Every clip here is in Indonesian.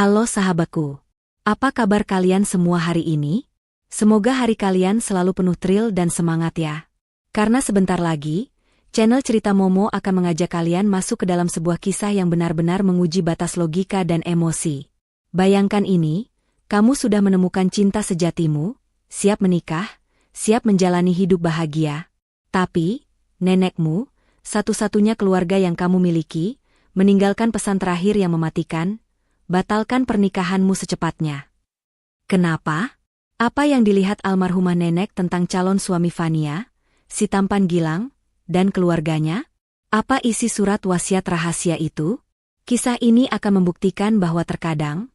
Halo sahabatku. Apa kabar kalian semua hari ini? Semoga hari kalian selalu penuh thrill dan semangat ya. Karena sebentar lagi, channel Cerita Momo akan mengajak kalian masuk ke dalam sebuah kisah yang benar-benar menguji batas logika dan emosi. Bayangkan ini, kamu sudah menemukan cinta sejatimu, siap menikah, siap menjalani hidup bahagia. Tapi, nenekmu, satu-satunya keluarga yang kamu miliki, meninggalkan pesan terakhir yang mematikan. Batalkan pernikahanmu secepatnya. Kenapa? Apa yang dilihat almarhumah nenek tentang calon suami Fania, si tampan Gilang, dan keluarganya? Apa isi surat wasiat rahasia itu? Kisah ini akan membuktikan bahwa terkadang,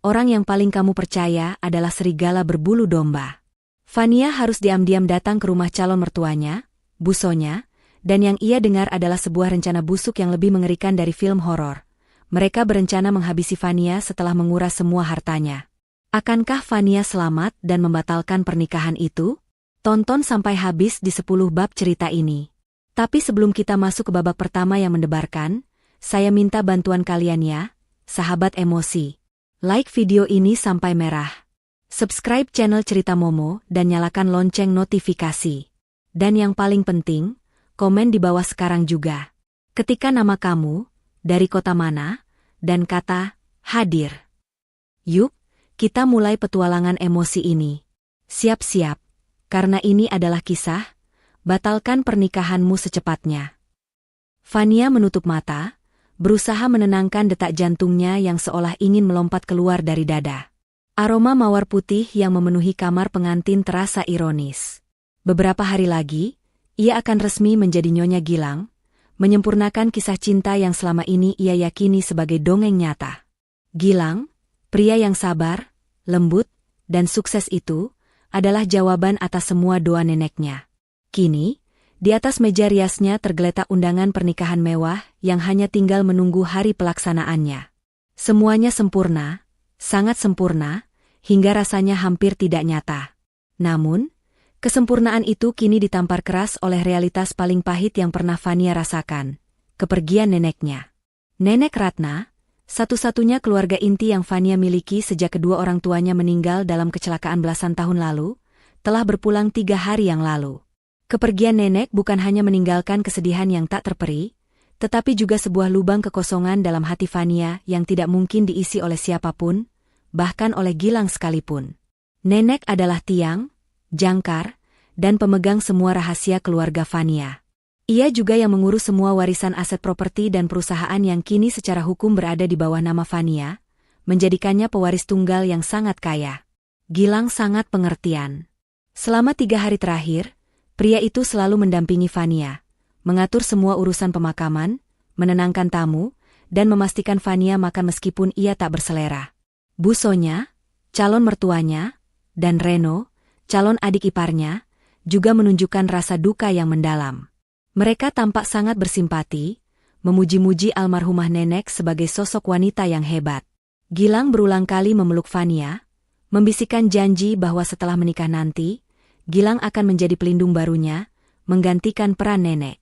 orang yang paling kamu percaya adalah serigala berbulu domba. Fania harus diam-diam datang ke rumah calon mertuanya, busonya, dan yang ia dengar adalah sebuah rencana busuk yang lebih mengerikan dari film horor. Mereka berencana menghabisi Fania setelah menguras semua hartanya. Akankah Fania selamat dan membatalkan pernikahan itu? Tonton sampai habis di 10 bab cerita ini. Tapi sebelum kita masuk ke babak pertama yang mendebarkan, saya minta bantuan kalian ya, sahabat emosi. Like video ini sampai merah. Subscribe channel Cerita Momo dan nyalakan lonceng notifikasi. Dan yang paling penting, komen di bawah sekarang juga. Ketika nama kamu, dari kota mana, dan kata, hadir. Yuk, kita mulai petualangan emosi ini. Siap-siap, karena ini adalah kisah, batalkan pernikahanmu secepatnya. Fania menutup mata, berusaha menenangkan detak jantungnya yang seolah ingin melompat keluar dari dada. Aroma mawar putih yang memenuhi kamar pengantin terasa ironis. Beberapa hari lagi, ia akan resmi menjadi Nyonya Gilang, menyempurnakan kisah cinta yang selama ini ia yakini sebagai dongeng nyata. Gilang, pria yang sabar, lembut, dan sukses itu, adalah jawaban atas semua doa neneknya. Kini, di atas meja riasnya tergeletak undangan pernikahan mewah yang hanya tinggal menunggu hari pelaksanaannya. Semuanya sempurna, sangat sempurna, hingga rasanya hampir tidak nyata. Namun, kesempurnaan itu kini ditampar keras oleh realitas paling pahit yang pernah Fania rasakan, kepergian neneknya. Nenek Ratna, satu-satunya keluarga inti yang Fania miliki sejak kedua orang tuanya meninggal dalam kecelakaan belasan tahun lalu, telah berpulang 3 hari yang lalu. Kepergian nenek bukan hanya meninggalkan kesedihan yang tak terperi, tetapi juga sebuah lubang kekosongan dalam hati Fania yang tidak mungkin diisi oleh siapapun, bahkan oleh Gilang sekalipun. Nenek adalah tiang, jangkar, dan pemegang semua rahasia keluarga Fania. Ia juga yang mengurus semua warisan aset properti dan perusahaan yang kini secara hukum berada di bawah nama Fania, menjadikannya pewaris tunggal yang sangat kaya. Gilang sangat pengertian. Selama 3 hari terakhir, pria itu selalu mendampingi Fania, mengatur semua urusan pemakaman, menenangkan tamu, dan memastikan Fania makan meskipun ia tak berselera. Busonya, calon mertuanya, dan Reno, calon adik iparnya, juga menunjukkan rasa duka yang mendalam. Mereka tampak sangat bersimpati, memuji-muji almarhumah nenek sebagai sosok wanita yang hebat. Gilang berulang kali memeluk Fania, membisikkan janji bahwa setelah menikah nanti, Gilang akan menjadi pelindung barunya, menggantikan peran nenek.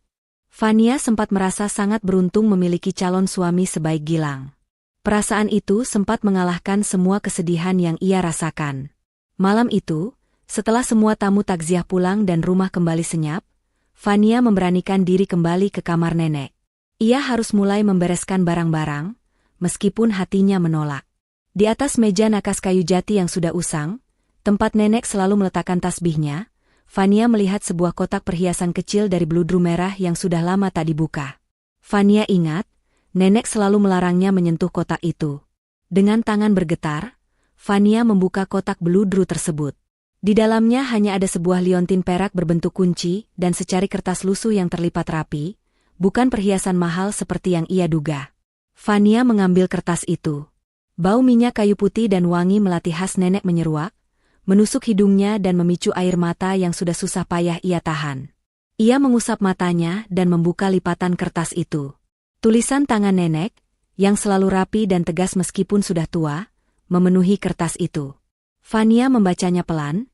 Fania sempat merasa sangat beruntung memiliki calon suami sebaik Gilang. Perasaan itu sempat mengalahkan semua kesedihan yang ia rasakan. Malam itu, setelah semua tamu takziah pulang dan rumah kembali senyap, Fania memberanikan diri kembali ke kamar nenek. Ia harus mulai membereskan barang-barang, meskipun hatinya menolak. Di atas meja nakas kayu jati yang sudah usang, tempat nenek selalu meletakkan tasbihnya, Fania melihat sebuah kotak perhiasan kecil dari beludru merah yang sudah lama tak dibuka. Fania ingat, nenek selalu melarangnya menyentuh kotak itu. Dengan tangan bergetar, Fania membuka kotak beludru tersebut. Di dalamnya hanya ada sebuah liontin perak berbentuk kunci dan secari kertas lusuh yang terlipat rapi, bukan perhiasan mahal seperti yang ia duga. Fania mengambil kertas itu. Bau minyak kayu putih dan wangi melati khas nenek menyeruak, menusuk hidungnya dan memicu air mata yang sudah susah payah ia tahan. Ia mengusap matanya dan membuka lipatan kertas itu. Tulisan tangan nenek, yang selalu rapi dan tegas meskipun sudah tua, memenuhi kertas itu. Fania membacanya pelan,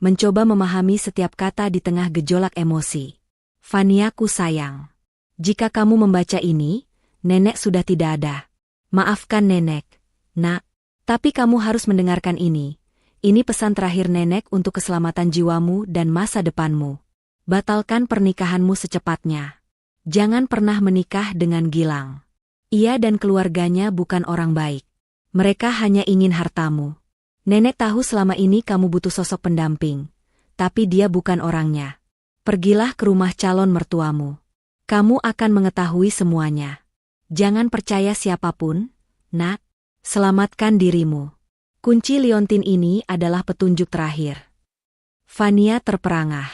mencoba memahami setiap kata di tengah gejolak emosi. Faniaku sayang. Jika kamu membaca ini, nenek sudah tidak ada. Maafkan nenek, nak. Tapi kamu harus mendengarkan ini. Ini pesan terakhir nenek untuk keselamatan jiwamu dan masa depanmu. Batalkan pernikahanmu secepatnya. Jangan pernah menikah dengan Gilang. Ia dan keluarganya bukan orang baik. Mereka hanya ingin hartamu. Nenek tahu selama ini kamu butuh sosok pendamping. Tapi dia bukan orangnya. Pergilah ke rumah calon mertuamu. Kamu akan mengetahui semuanya. Jangan percaya siapapun, nak. Selamatkan dirimu. Kunci liontin ini adalah petunjuk terakhir. Fania terperangah.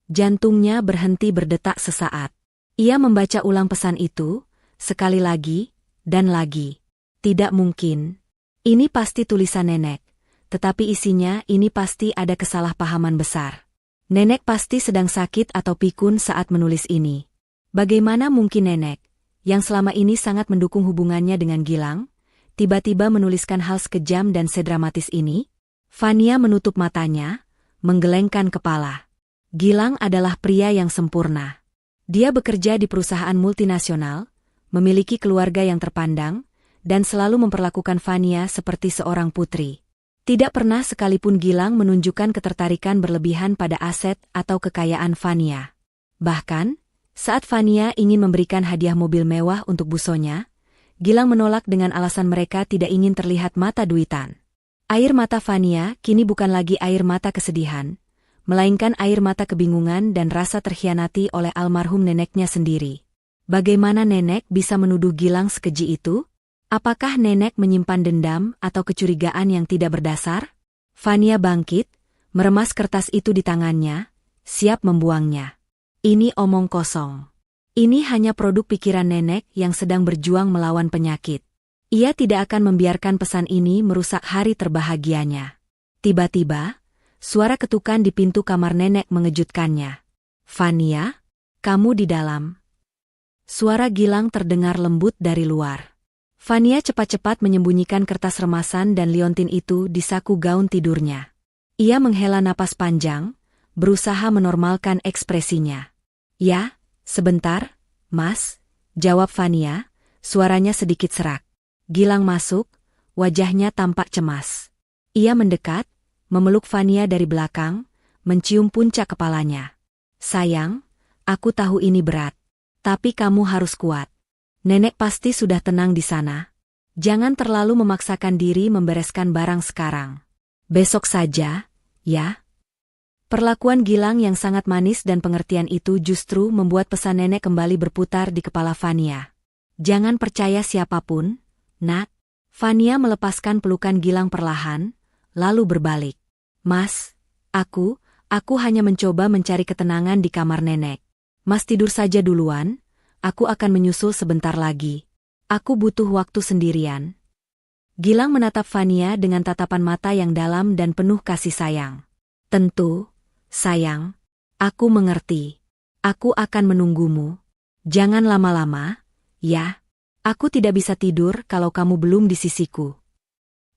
Jantungnya berhenti berdetak sesaat. Ia membaca ulang pesan itu, sekali lagi, dan lagi. Tidak mungkin. Ini pasti tulisan nenek. Tetapi isinya ini pasti ada kesalahpahaman besar. Nenek pasti sedang sakit atau pikun saat menulis ini. Bagaimana mungkin nenek, yang selama ini sangat mendukung hubungannya dengan Gilang, tiba-tiba menuliskan hal sekejam dan sedramatis ini? Fania menutup matanya, menggelengkan kepala. Gilang adalah pria yang sempurna. Dia bekerja di perusahaan multinasional, memiliki keluarga yang terpandang, dan selalu memperlakukan Fania seperti seorang putri. Tidak pernah sekalipun Gilang menunjukkan ketertarikan berlebihan pada aset atau kekayaan Fania. Bahkan, saat Fania ingin memberikan hadiah mobil mewah untuk busonya, Gilang menolak dengan alasan mereka tidak ingin terlihat mata duitan. Air mata Fania kini bukan lagi air mata kesedihan, melainkan air mata kebingungan dan rasa terkhianati oleh almarhum neneknya sendiri. Bagaimana nenek bisa menuduh Gilang sekeji itu? Apakah nenek menyimpan dendam atau kecurigaan yang tidak berdasar? Fania bangkit, meremas kertas itu di tangannya, siap membuangnya. Ini omong kosong. Ini hanya produk pikiran nenek yang sedang berjuang melawan penyakit. Ia tidak akan membiarkan pesan ini merusak hari terbahagianya. Tiba-tiba, suara ketukan di pintu kamar nenek mengejutkannya. Fania, kamu di dalam. Suara Gilang terdengar lembut dari luar. Fania cepat-cepat menyembunyikan kertas remasan dan liontin itu di saku gaun tidurnya. Ia menghela napas panjang, berusaha menormalkan ekspresinya. Ya, sebentar, Mas, jawab Fania, suaranya sedikit serak. Gilang masuk, wajahnya tampak cemas. Ia mendekat, memeluk Fania dari belakang, mencium puncak kepalanya. Sayang, aku tahu ini berat. Tapi kamu harus kuat. Nenek pasti sudah tenang di sana. Jangan terlalu memaksakan diri membereskan barang sekarang. Besok saja, ya? Perlakuan Gilang yang sangat manis dan pengertian itu justru membuat pesan nenek kembali berputar di kepala Fania. Jangan percaya siapapun, nak. Fania melepaskan pelukan Gilang perlahan, lalu berbalik. Mas, aku hanya mencoba mencari ketenangan di kamar nenek. Mas tidur saja duluan. Aku akan menyusul sebentar lagi. Aku butuh waktu sendirian. Gilang menatap Fania dengan tatapan mata yang dalam dan penuh kasih sayang. Tentu, sayang. Aku mengerti. Aku akan menunggumu. Jangan lama-lama, ya. Aku tidak bisa tidur kalau kamu belum di sisiku.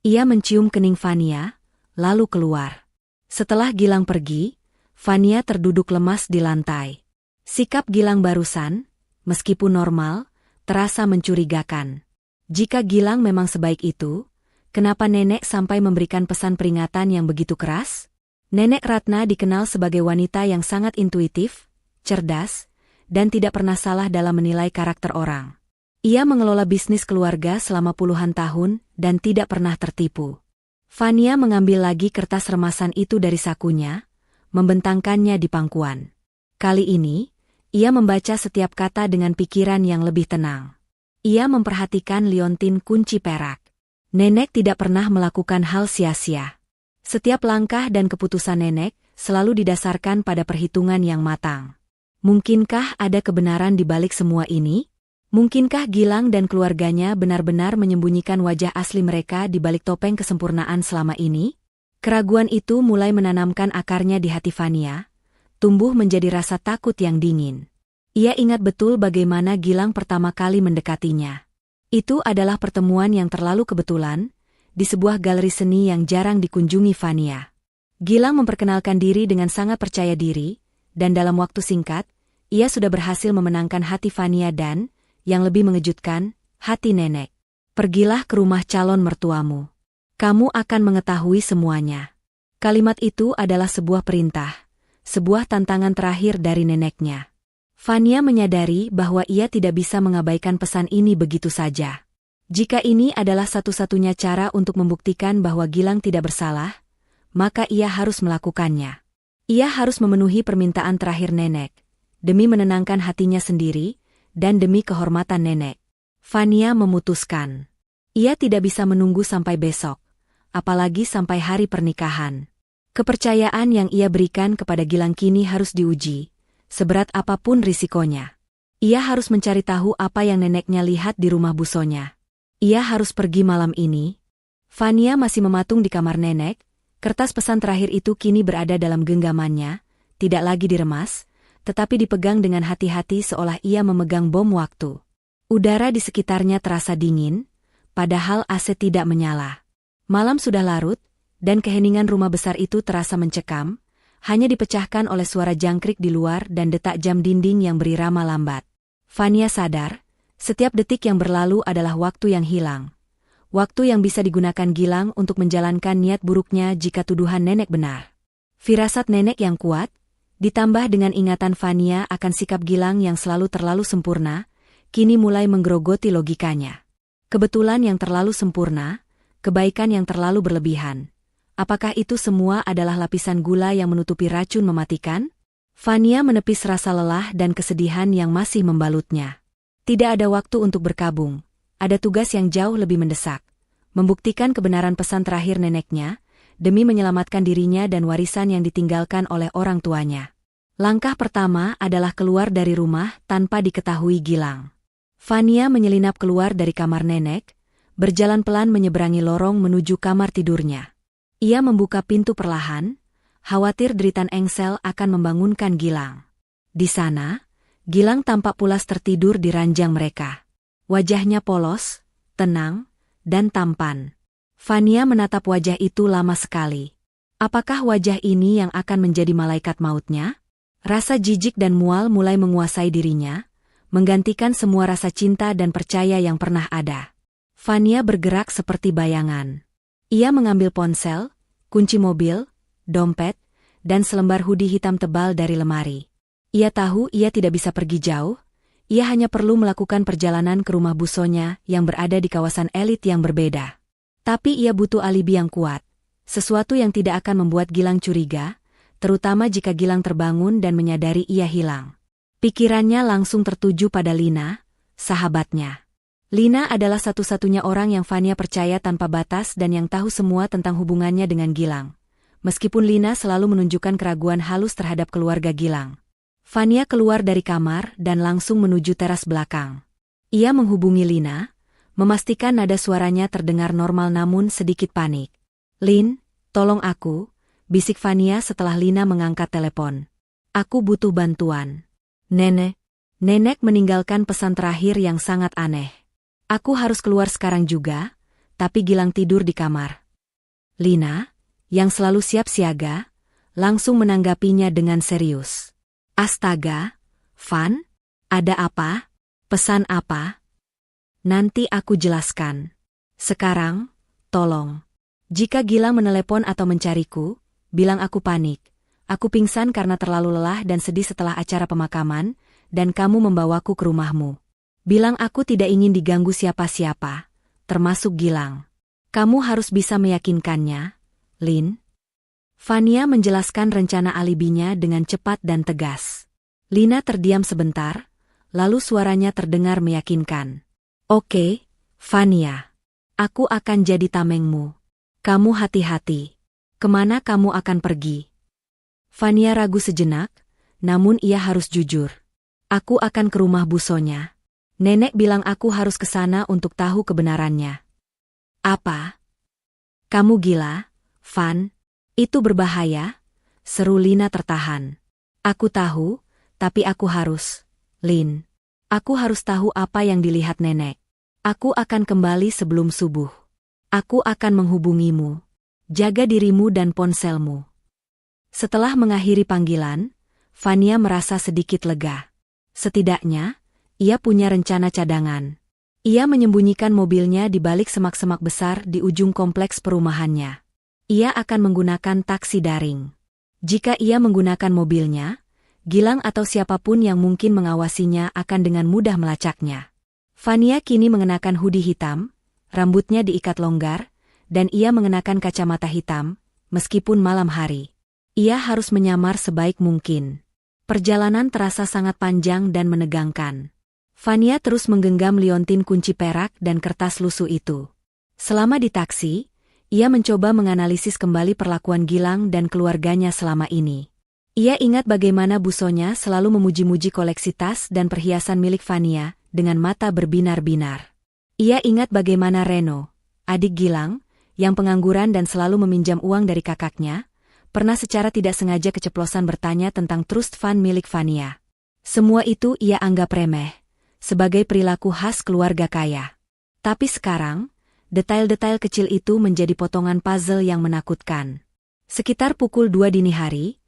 Ia mencium kening Fania, lalu keluar. Setelah Gilang pergi, Fania terduduk lemas di lantai. Sikap Gilang barusan, meskipun normal, terasa mencurigakan. Jika Gilang memang sebaik itu, kenapa nenek sampai memberikan pesan peringatan yang begitu keras? Nenek Ratna dikenal sebagai wanita yang sangat intuitif, cerdas, dan tidak pernah salah dalam menilai karakter orang. Ia mengelola bisnis keluarga selama puluhan tahun dan tidak pernah tertipu. Fania mengambil lagi kertas remasan itu dari sakunya, membentangkannya di pangkuan. Kali ini, ia membaca setiap kata dengan pikiran yang lebih tenang. Ia memperhatikan liontin kunci perak. Nenek tidak pernah melakukan hal sia-sia. Setiap langkah dan keputusan nenek selalu didasarkan pada perhitungan yang matang. Mungkinkah ada kebenaran di balik semua ini? Mungkinkah Gilang dan keluarganya benar-benar menyembunyikan wajah asli mereka di balik topeng kesempurnaan selama ini? Keraguan itu mulai menanamkan akarnya di hati Fania, tumbuh menjadi rasa takut yang dingin. Ia ingat betul bagaimana Gilang pertama kali mendekatinya. Itu adalah pertemuan yang terlalu kebetulan, di sebuah galeri seni yang jarang dikunjungi Fania. Gilang memperkenalkan diri dengan sangat percaya diri, dan dalam waktu singkat, ia sudah berhasil memenangkan hati Fania dan, yang lebih mengejutkan, hati nenek. Pergilah ke rumah calon mertuamu. Kamu akan mengetahui semuanya. Kalimat itu adalah sebuah perintah, sebuah tantangan terakhir dari neneknya. Fania menyadari bahwa ia tidak bisa mengabaikan pesan ini begitu saja. Jika ini adalah satu-satunya cara untuk membuktikan bahwa Gilang tidak bersalah, maka ia harus melakukannya. Ia harus memenuhi permintaan terakhir nenek, demi menenangkan hatinya sendiri, dan demi kehormatan nenek. Fania memutuskan. Ia tidak bisa menunggu sampai besok, apalagi sampai hari pernikahan. Kepercayaan yang ia berikan kepada Gilang kini harus diuji, seberat apapun risikonya. Ia harus mencari tahu apa yang neneknya lihat di rumah busonya. Ia harus pergi malam ini. Fania masih mematung di kamar nenek, kertas pesan terakhir itu kini berada dalam genggamannya, tidak lagi diremas, tetapi dipegang dengan hati-hati seolah ia memegang bom waktu. Udara di sekitarnya terasa dingin, padahal AC tidak menyala. Malam sudah larut, dan keheningan rumah besar itu terasa mencekam, hanya dipecahkan oleh suara jangkrik di luar dan detak jam dinding yang berirama lambat. Fania sadar, setiap detik yang berlalu adalah waktu yang hilang. Waktu yang bisa digunakan Gilang untuk menjalankan niat buruknya jika tuduhan nenek benar. Firasat nenek yang kuat, ditambah dengan ingatan Fania akan sikap Gilang yang selalu terlalu sempurna, kini mulai menggerogoti logikanya. Kebetulan yang terlalu sempurna, kebaikan yang terlalu berlebihan. Apakah itu semua adalah lapisan gula yang menutupi racun mematikan? Fania menepis rasa lelah dan kesedihan yang masih membalutnya. Tidak ada waktu untuk berkabung. Ada tugas yang jauh lebih mendesak. Membuktikan kebenaran pesan terakhir neneknya, demi menyelamatkan dirinya dan warisan yang ditinggalkan oleh orang tuanya. Langkah pertama adalah keluar dari rumah tanpa diketahui Gilang. Fania menyelinap keluar dari kamar nenek, berjalan pelan menyeberangi lorong menuju kamar tidurnya. Ia membuka pintu perlahan, khawatir deritan engsel akan membangunkan Gilang. Di sana, Gilang tampak pulas tertidur di ranjang mereka. Wajahnya polos, tenang, dan tampan. Fania menatap wajah itu lama sekali. Apakah wajah ini yang akan menjadi malaikat mautnya? Rasa jijik dan mual mulai menguasai dirinya, menggantikan semua rasa cinta dan percaya yang pernah ada. Fania bergerak seperti bayangan. Ia mengambil ponsel, kunci mobil, dompet, dan selembar hoodie hitam tebal dari lemari. Ia tahu ia tidak bisa pergi jauh, ia hanya perlu melakukan perjalanan ke rumah busonya yang berada di kawasan elit yang berbeda. Tapi ia butuh alibi yang kuat, sesuatu yang tidak akan membuat Gilang curiga, terutama jika Gilang terbangun dan menyadari ia hilang. Pikirannya langsung tertuju pada Lina, sahabatnya. Lina adalah satu-satunya orang yang Fania percaya tanpa batas dan yang tahu semua tentang hubungannya dengan Gilang. Meskipun Lina selalu menunjukkan keraguan halus terhadap keluarga Gilang. Fania keluar dari kamar dan langsung menuju teras belakang. Ia menghubungi Lina, memastikan nada suaranya terdengar normal namun sedikit panik. "Lin, tolong aku," bisik Fania setelah Lina mengangkat telepon. "Aku butuh bantuan." Nenek meninggalkan pesan terakhir yang sangat aneh. "Aku harus keluar sekarang juga, tapi Gilang tidur di kamar." Lina, yang selalu siap siaga, langsung menanggapinya dengan serius. "Astaga, Van, ada apa? Pesan apa?" "Nanti aku jelaskan. Sekarang, tolong. Jika Gilang menelepon atau mencariku, bilang aku panik. Aku pingsan karena terlalu lelah dan sedih setelah acara pemakaman, dan kamu membawaku ke rumahmu. Bilang aku tidak ingin diganggu siapa-siapa, termasuk Gilang. Kamu harus bisa meyakinkannya, Lin." Fania menjelaskan rencana alibinya dengan cepat dan tegas. Lina terdiam sebentar, lalu suaranya terdengar meyakinkan. "Oke, Fania. Aku akan jadi tamengmu. Kamu hati-hati. Kemana kamu akan pergi?" Fania ragu sejenak, namun ia harus jujur. "Aku akan ke rumah busonya. Nenek bilang aku harus ke sana untuk tahu kebenarannya." "Apa? Kamu gila, Van? Itu berbahaya," seru Lina tertahan. "Aku tahu, tapi aku harus. Lin, aku harus tahu apa yang dilihat nenek. Aku akan kembali sebelum subuh. Aku akan menghubungimu. Jaga dirimu dan ponselmu." Setelah mengakhiri panggilan, Fania merasa sedikit lega. Setidaknya, ia punya rencana cadangan. Ia menyembunyikan mobilnya di balik semak-semak besar di ujung kompleks perumahannya. Ia akan menggunakan taksi daring. Jika ia menggunakan mobilnya, Gilang atau siapapun yang mungkin mengawasinya akan dengan mudah melacaknya. Fania kini mengenakan hoodie hitam, rambutnya diikat longgar, dan ia mengenakan kacamata hitam, meskipun malam hari. Ia harus menyamar sebaik mungkin. Perjalanan terasa sangat panjang dan menegangkan. Fania terus menggenggam liontin kunci perak dan kertas lusuh itu. Selama di taksi, ia mencoba menganalisis kembali perlakuan Gilang dan keluarganya selama ini. Ia ingat bagaimana busonya selalu memuji-muji koleksi tas dan perhiasan milik Fania dengan mata berbinar-binar. Ia ingat bagaimana Reno, adik Gilang, yang pengangguran dan selalu meminjam uang dari kakaknya, pernah secara tidak sengaja keceplosan bertanya tentang trust fund milik Fania. Semua itu ia anggap remeh, sebagai perilaku khas keluarga kaya. Tapi sekarang, detail-detail kecil itu menjadi potongan puzzle yang menakutkan. Sekitar pukul 2 dini hari,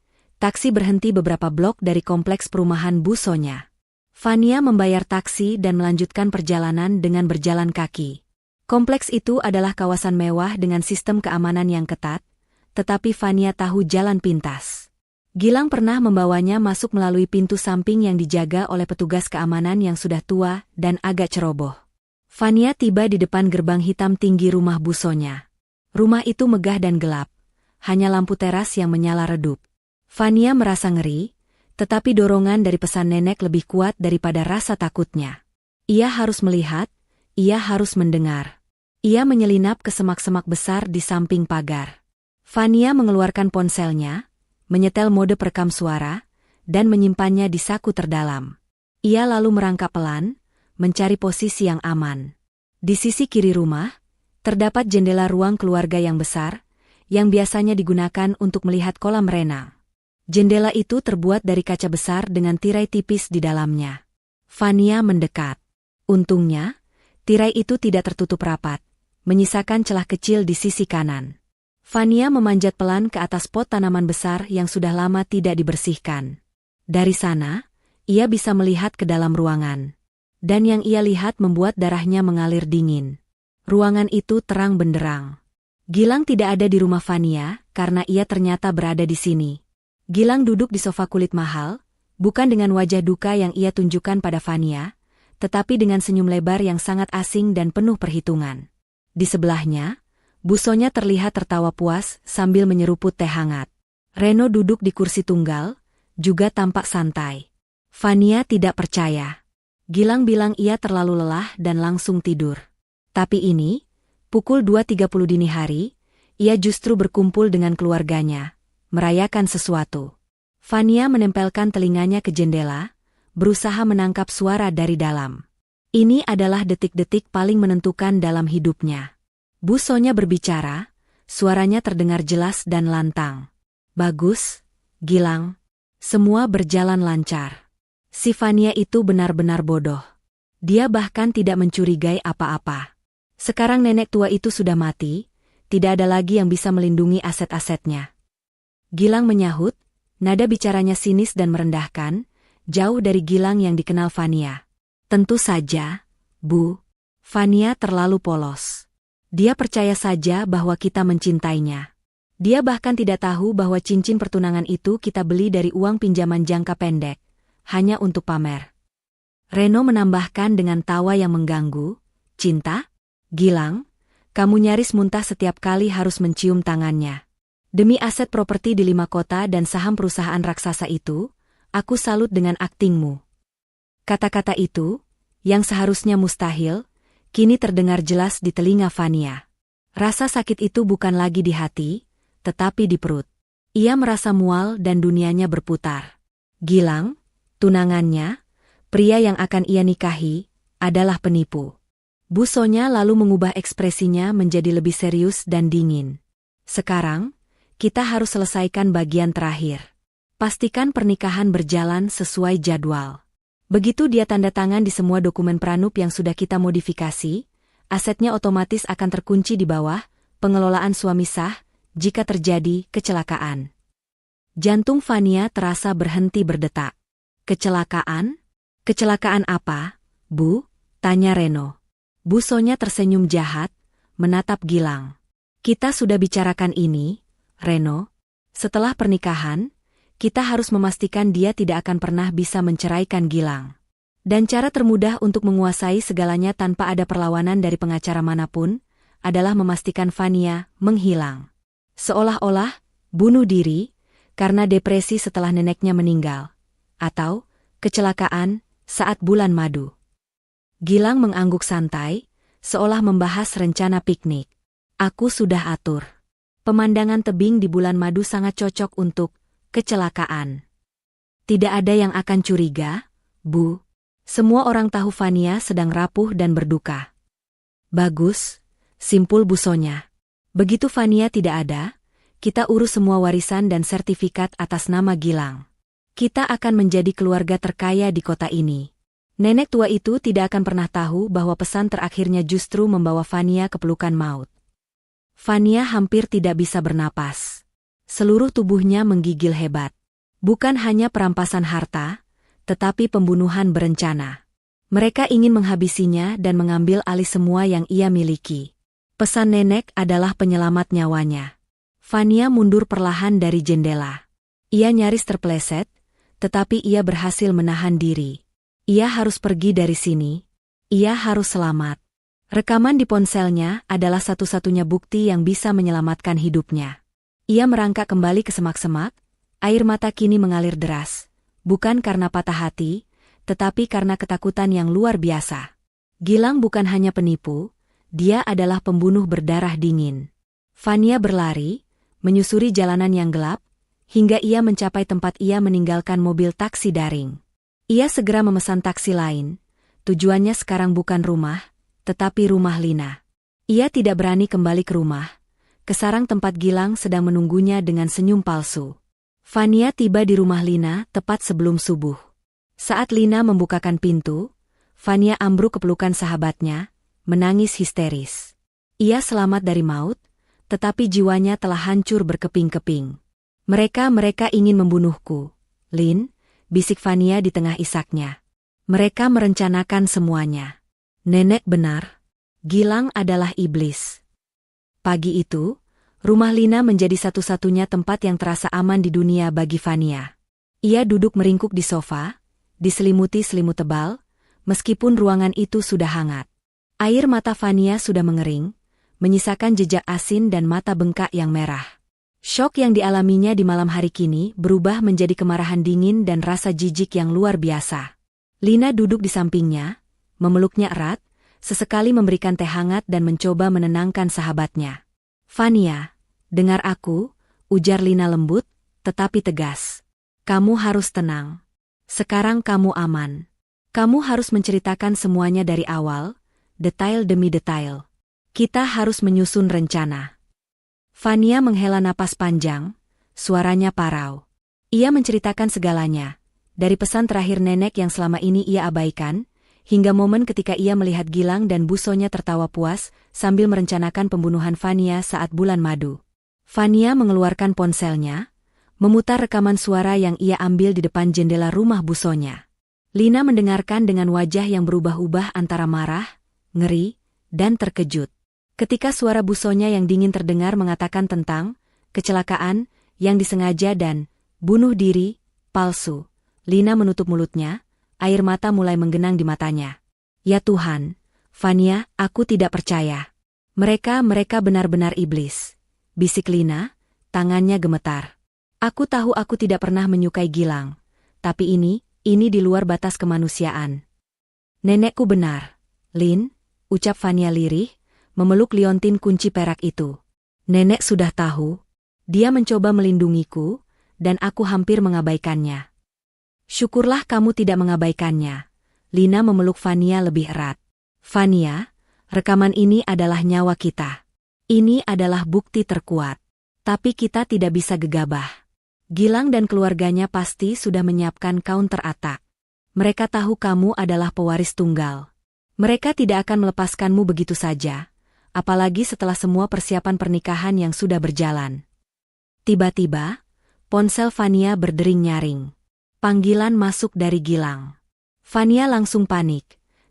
taksi berhenti beberapa blok dari kompleks perumahan busonya. Fania membayar taksi dan melanjutkan perjalanan dengan berjalan kaki. Kompleks itu adalah kawasan mewah dengan sistem keamanan yang ketat, tetapi Fania tahu jalan pintas. Gilang pernah membawanya masuk melalui pintu samping yang dijaga oleh petugas keamanan yang sudah tua dan agak ceroboh. Fania tiba di depan gerbang hitam tinggi rumah busonya. Rumah itu megah dan gelap, hanya lampu teras yang menyala redup. Fania merasa ngeri, tetapi dorongan dari pesan nenek lebih kuat daripada rasa takutnya. Ia harus melihat, ia harus mendengar. Ia menyelinap ke semak-semak besar di samping pagar. Fania mengeluarkan ponselnya, menyetel mode perekam suara, dan menyimpannya di saku terdalam. Ia lalu merangkak pelan, mencari posisi yang aman. Di sisi kiri rumah, terdapat jendela ruang keluarga yang besar, yang biasanya digunakan untuk melihat kolam renang. Jendela itu terbuat dari kaca besar dengan tirai tipis di dalamnya. Fania mendekat. Untungnya, tirai itu tidak tertutup rapat, menyisakan celah kecil di sisi kanan. Fania memanjat pelan ke atas pot tanaman besar yang sudah lama tidak dibersihkan. Dari sana, ia bisa melihat ke dalam ruangan. Dan yang ia lihat membuat darahnya mengalir dingin. Ruangan itu terang benderang. Gilang tidak ada di rumah Fania karena ia ternyata berada di sini. Gilang duduk di sofa kulit mahal, bukan dengan wajah duka yang ia tunjukkan pada Fania, tetapi dengan senyum lebar yang sangat asing dan penuh perhitungan. Di sebelahnya, busonya terlihat tertawa puas sambil menyeruput teh hangat. Reno duduk di kursi tunggal, juga tampak santai. Fania tidak percaya. Gilang bilang ia terlalu lelah dan langsung tidur. Tapi ini, pukul 2.30 dini hari, ia justru berkumpul dengan keluarganya, merayakan sesuatu. Fania menempelkan telinganya ke jendela, berusaha menangkap suara dari dalam. Ini adalah detik-detik paling menentukan dalam hidupnya. Busonya berbicara, suaranya terdengar jelas dan lantang. Bagus, Gilang. Semua berjalan lancar. Si Fania itu benar-benar bodoh. Dia bahkan tidak mencurigai apa-apa. Sekarang nenek tua itu sudah mati, tidak ada lagi yang bisa melindungi aset-asetnya. Gilang menyahut, nada bicaranya sinis dan merendahkan, jauh dari Gilang yang dikenal Fania. Tentu saja, Bu. Fania terlalu polos. Dia percaya saja bahwa kita mencintainya. Dia bahkan tidak tahu bahwa cincin pertunangan itu kita beli dari uang pinjaman jangka pendek, hanya untuk pamer. Reno menambahkan dengan tawa yang mengganggu, cinta? Gilang, kamu nyaris muntah setiap kali harus mencium tangannya. Demi aset properti di 5 kota dan saham perusahaan raksasa itu, aku salut dengan aktingmu. Kata-kata itu, yang seharusnya mustahil, kini terdengar jelas di telinga Fania. Rasa sakit itu bukan lagi di hati, tetapi di perut. Ia merasa mual dan dunianya berputar. Gilang, tunangannya, pria yang akan ia nikahi, adalah penipu. Busonya lalu mengubah ekspresinya menjadi lebih serius dan dingin. Sekarang, kita harus selesaikan bagian terakhir. Pastikan pernikahan berjalan sesuai jadwal. Begitu dia tanda tangan di semua dokumen pranup yang sudah kita modifikasi, asetnya otomatis akan terkunci di bawah pengelolaan suami sah jika terjadi kecelakaan. Jantung Fania terasa berhenti berdetak. Kecelakaan? Kecelakaan apa, Bu? Tanya Reno. Bu Sonya tersenyum jahat, menatap Gilang. Kita sudah bicarakan ini, Reno. Setelah pernikahan, kita harus memastikan dia tidak akan pernah bisa menceraikan Gilang. Dan cara termudah untuk menguasai segalanya tanpa ada perlawanan dari pengacara manapun, adalah memastikan Fania menghilang. Seolah-olah bunuh diri, karena depresi setelah neneknya meninggal. Atau kecelakaan saat bulan madu. Gilang mengangguk santai, seolah membahas rencana piknik. Aku sudah atur. Pemandangan tebing di bulan madu sangat cocok untuk kecelakaan. Tidak ada yang akan curiga, Bu. Semua orang tahu Fania sedang rapuh dan berduka. Bagus, simpul Bu Sonya. Begitu Fania tidak ada, kita urus semua warisan dan sertifikat atas nama Gilang. Kita akan menjadi keluarga terkaya di kota ini. Nenek tua itu tidak akan pernah tahu bahwa pesan terakhirnya justru membawa Fania ke pelukan maut. Fania hampir tidak bisa bernapas. Seluruh tubuhnya menggigil hebat. Bukan hanya perampasan harta, tetapi pembunuhan berencana. Mereka ingin menghabisinya dan mengambil alih semua yang ia miliki. Pesan nenek adalah penyelamat nyawanya. Fania mundur perlahan dari jendela. Ia nyaris terpeleset, tetapi ia berhasil menahan diri. Ia harus pergi dari sini. Ia harus selamat. Rekaman di ponselnya adalah satu-satunya bukti yang bisa menyelamatkan hidupnya. Ia merangkak kembali ke semak-semak, air mata kini mengalir deras. Bukan karena patah hati, tetapi karena ketakutan yang luar biasa. Gilang bukan hanya penipu, dia adalah pembunuh berdarah dingin. Fania berlari, menyusuri jalanan yang gelap, hingga ia mencapai tempat ia meninggalkan mobil taksi daring. Ia segera memesan taksi lain, tujuannya sekarang bukan rumah, tetapi rumah Lina. Ia tidak berani kembali ke rumah, ke sarang tempat Gilang sedang menunggunya dengan senyum palsu. Fania tiba di rumah Lina tepat sebelum subuh. Saat Lina membukakan pintu, Fania ambruk ke pelukan sahabatnya, menangis histeris. Ia selamat dari maut, tetapi jiwanya telah hancur berkeping-keping. Mereka ingin membunuhku, Lin, bisik Fania di tengah isaknya. Mereka merencanakan semuanya. Nenek benar. Gilang adalah iblis. Pagi itu, rumah Lina menjadi satu-satunya tempat yang terasa aman di dunia bagi Fania. Ia duduk meringkuk di sofa, diselimuti selimut tebal, meskipun ruangan itu sudah hangat. Air mata Fania sudah mengering, menyisakan jejak asin dan mata bengkak yang merah. Syok yang dialaminya di malam hari kini berubah menjadi kemarahan dingin dan rasa jijik yang luar biasa. Lina duduk di sampingnya, memeluknya erat, sesekali memberikan teh hangat dan mencoba menenangkan sahabatnya. Fania, dengar aku, ujar Lina lembut, tetapi tegas. Kamu harus tenang. Sekarang kamu aman. Kamu harus menceritakan semuanya dari awal, detail demi detail. Kita harus menyusun rencana. Fania menghela napas panjang, suaranya parau. Ia menceritakan segalanya, dari pesan terakhir nenek yang selama ini ia abaikan, hingga momen ketika ia melihat Gilang dan Bu Sonya tertawa puas sambil merencanakan pembunuhan Fania saat bulan madu. Fania mengeluarkan ponselnya, memutar rekaman suara yang ia ambil di depan jendela rumah Bu Sonya. Lina mendengarkan dengan wajah yang berubah-ubah antara marah, ngeri, dan terkejut. Ketika suara Bu Sonya yang dingin terdengar mengatakan tentang kecelakaan yang disengaja dan bunuh diri palsu, Lina menutup mulutnya. Air mata mulai menggenang di matanya. Ya Tuhan, Fania, aku tidak percaya. Mereka benar-benar iblis. Bisik Lina, tangannya gemetar. Aku tahu aku tidak pernah menyukai Gilang. Tapi ini di luar batas kemanusiaan. Nenekku benar. Lin, ucap Fania lirih, memeluk liontin kunci perak itu. Nenek sudah tahu. Dia mencoba melindungiku, dan aku hampir mengabaikannya. Syukurlah kamu tidak mengabaikannya. Lina memeluk Fania lebih erat. Fania, rekaman ini adalah nyawa kita. Ini adalah bukti terkuat. Tapi kita tidak bisa gegabah. Gilang dan keluarganya pasti sudah menyiapkan counter attack. Mereka tahu kamu adalah pewaris tunggal. Mereka tidak akan melepaskanmu begitu saja, apalagi setelah semua persiapan pernikahan yang sudah berjalan. Tiba-tiba, ponsel Fania berdering nyaring. Panggilan masuk dari Gilang. Fania langsung panik.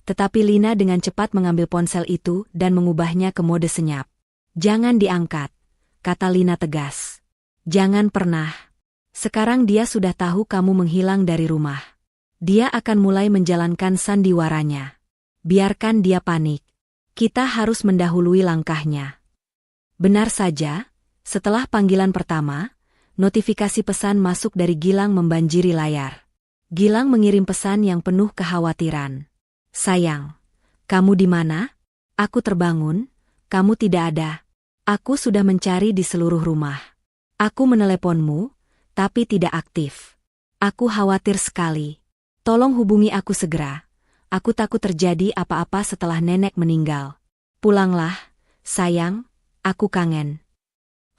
tetapi Lina dengan cepat mengambil ponsel itu dan mengubahnya ke mode senyap. "Jangan diangkat," kata Lina tegas. "Jangan pernah. Sekarang dia sudah tahu kamu menghilang dari rumah. Dia akan mulai menjalankan sandiwaranya. Biarkan dia panik. Kita harus mendahului langkahnya." Benar saja, setelah panggilan pertama, notifikasi pesan masuk dari Gilang membanjiri layar. Gilang mengirim pesan yang penuh kekhawatiran. "Sayang, kamu di mana? Aku terbangun, kamu tidak ada. Aku sudah mencari di seluruh rumah. Aku meneleponmu, tapi tidak aktif. Aku khawatir sekali. Tolong hubungi aku segera. Aku takut terjadi apa-apa setelah nenek meninggal. Pulanglah, sayang, aku kangen."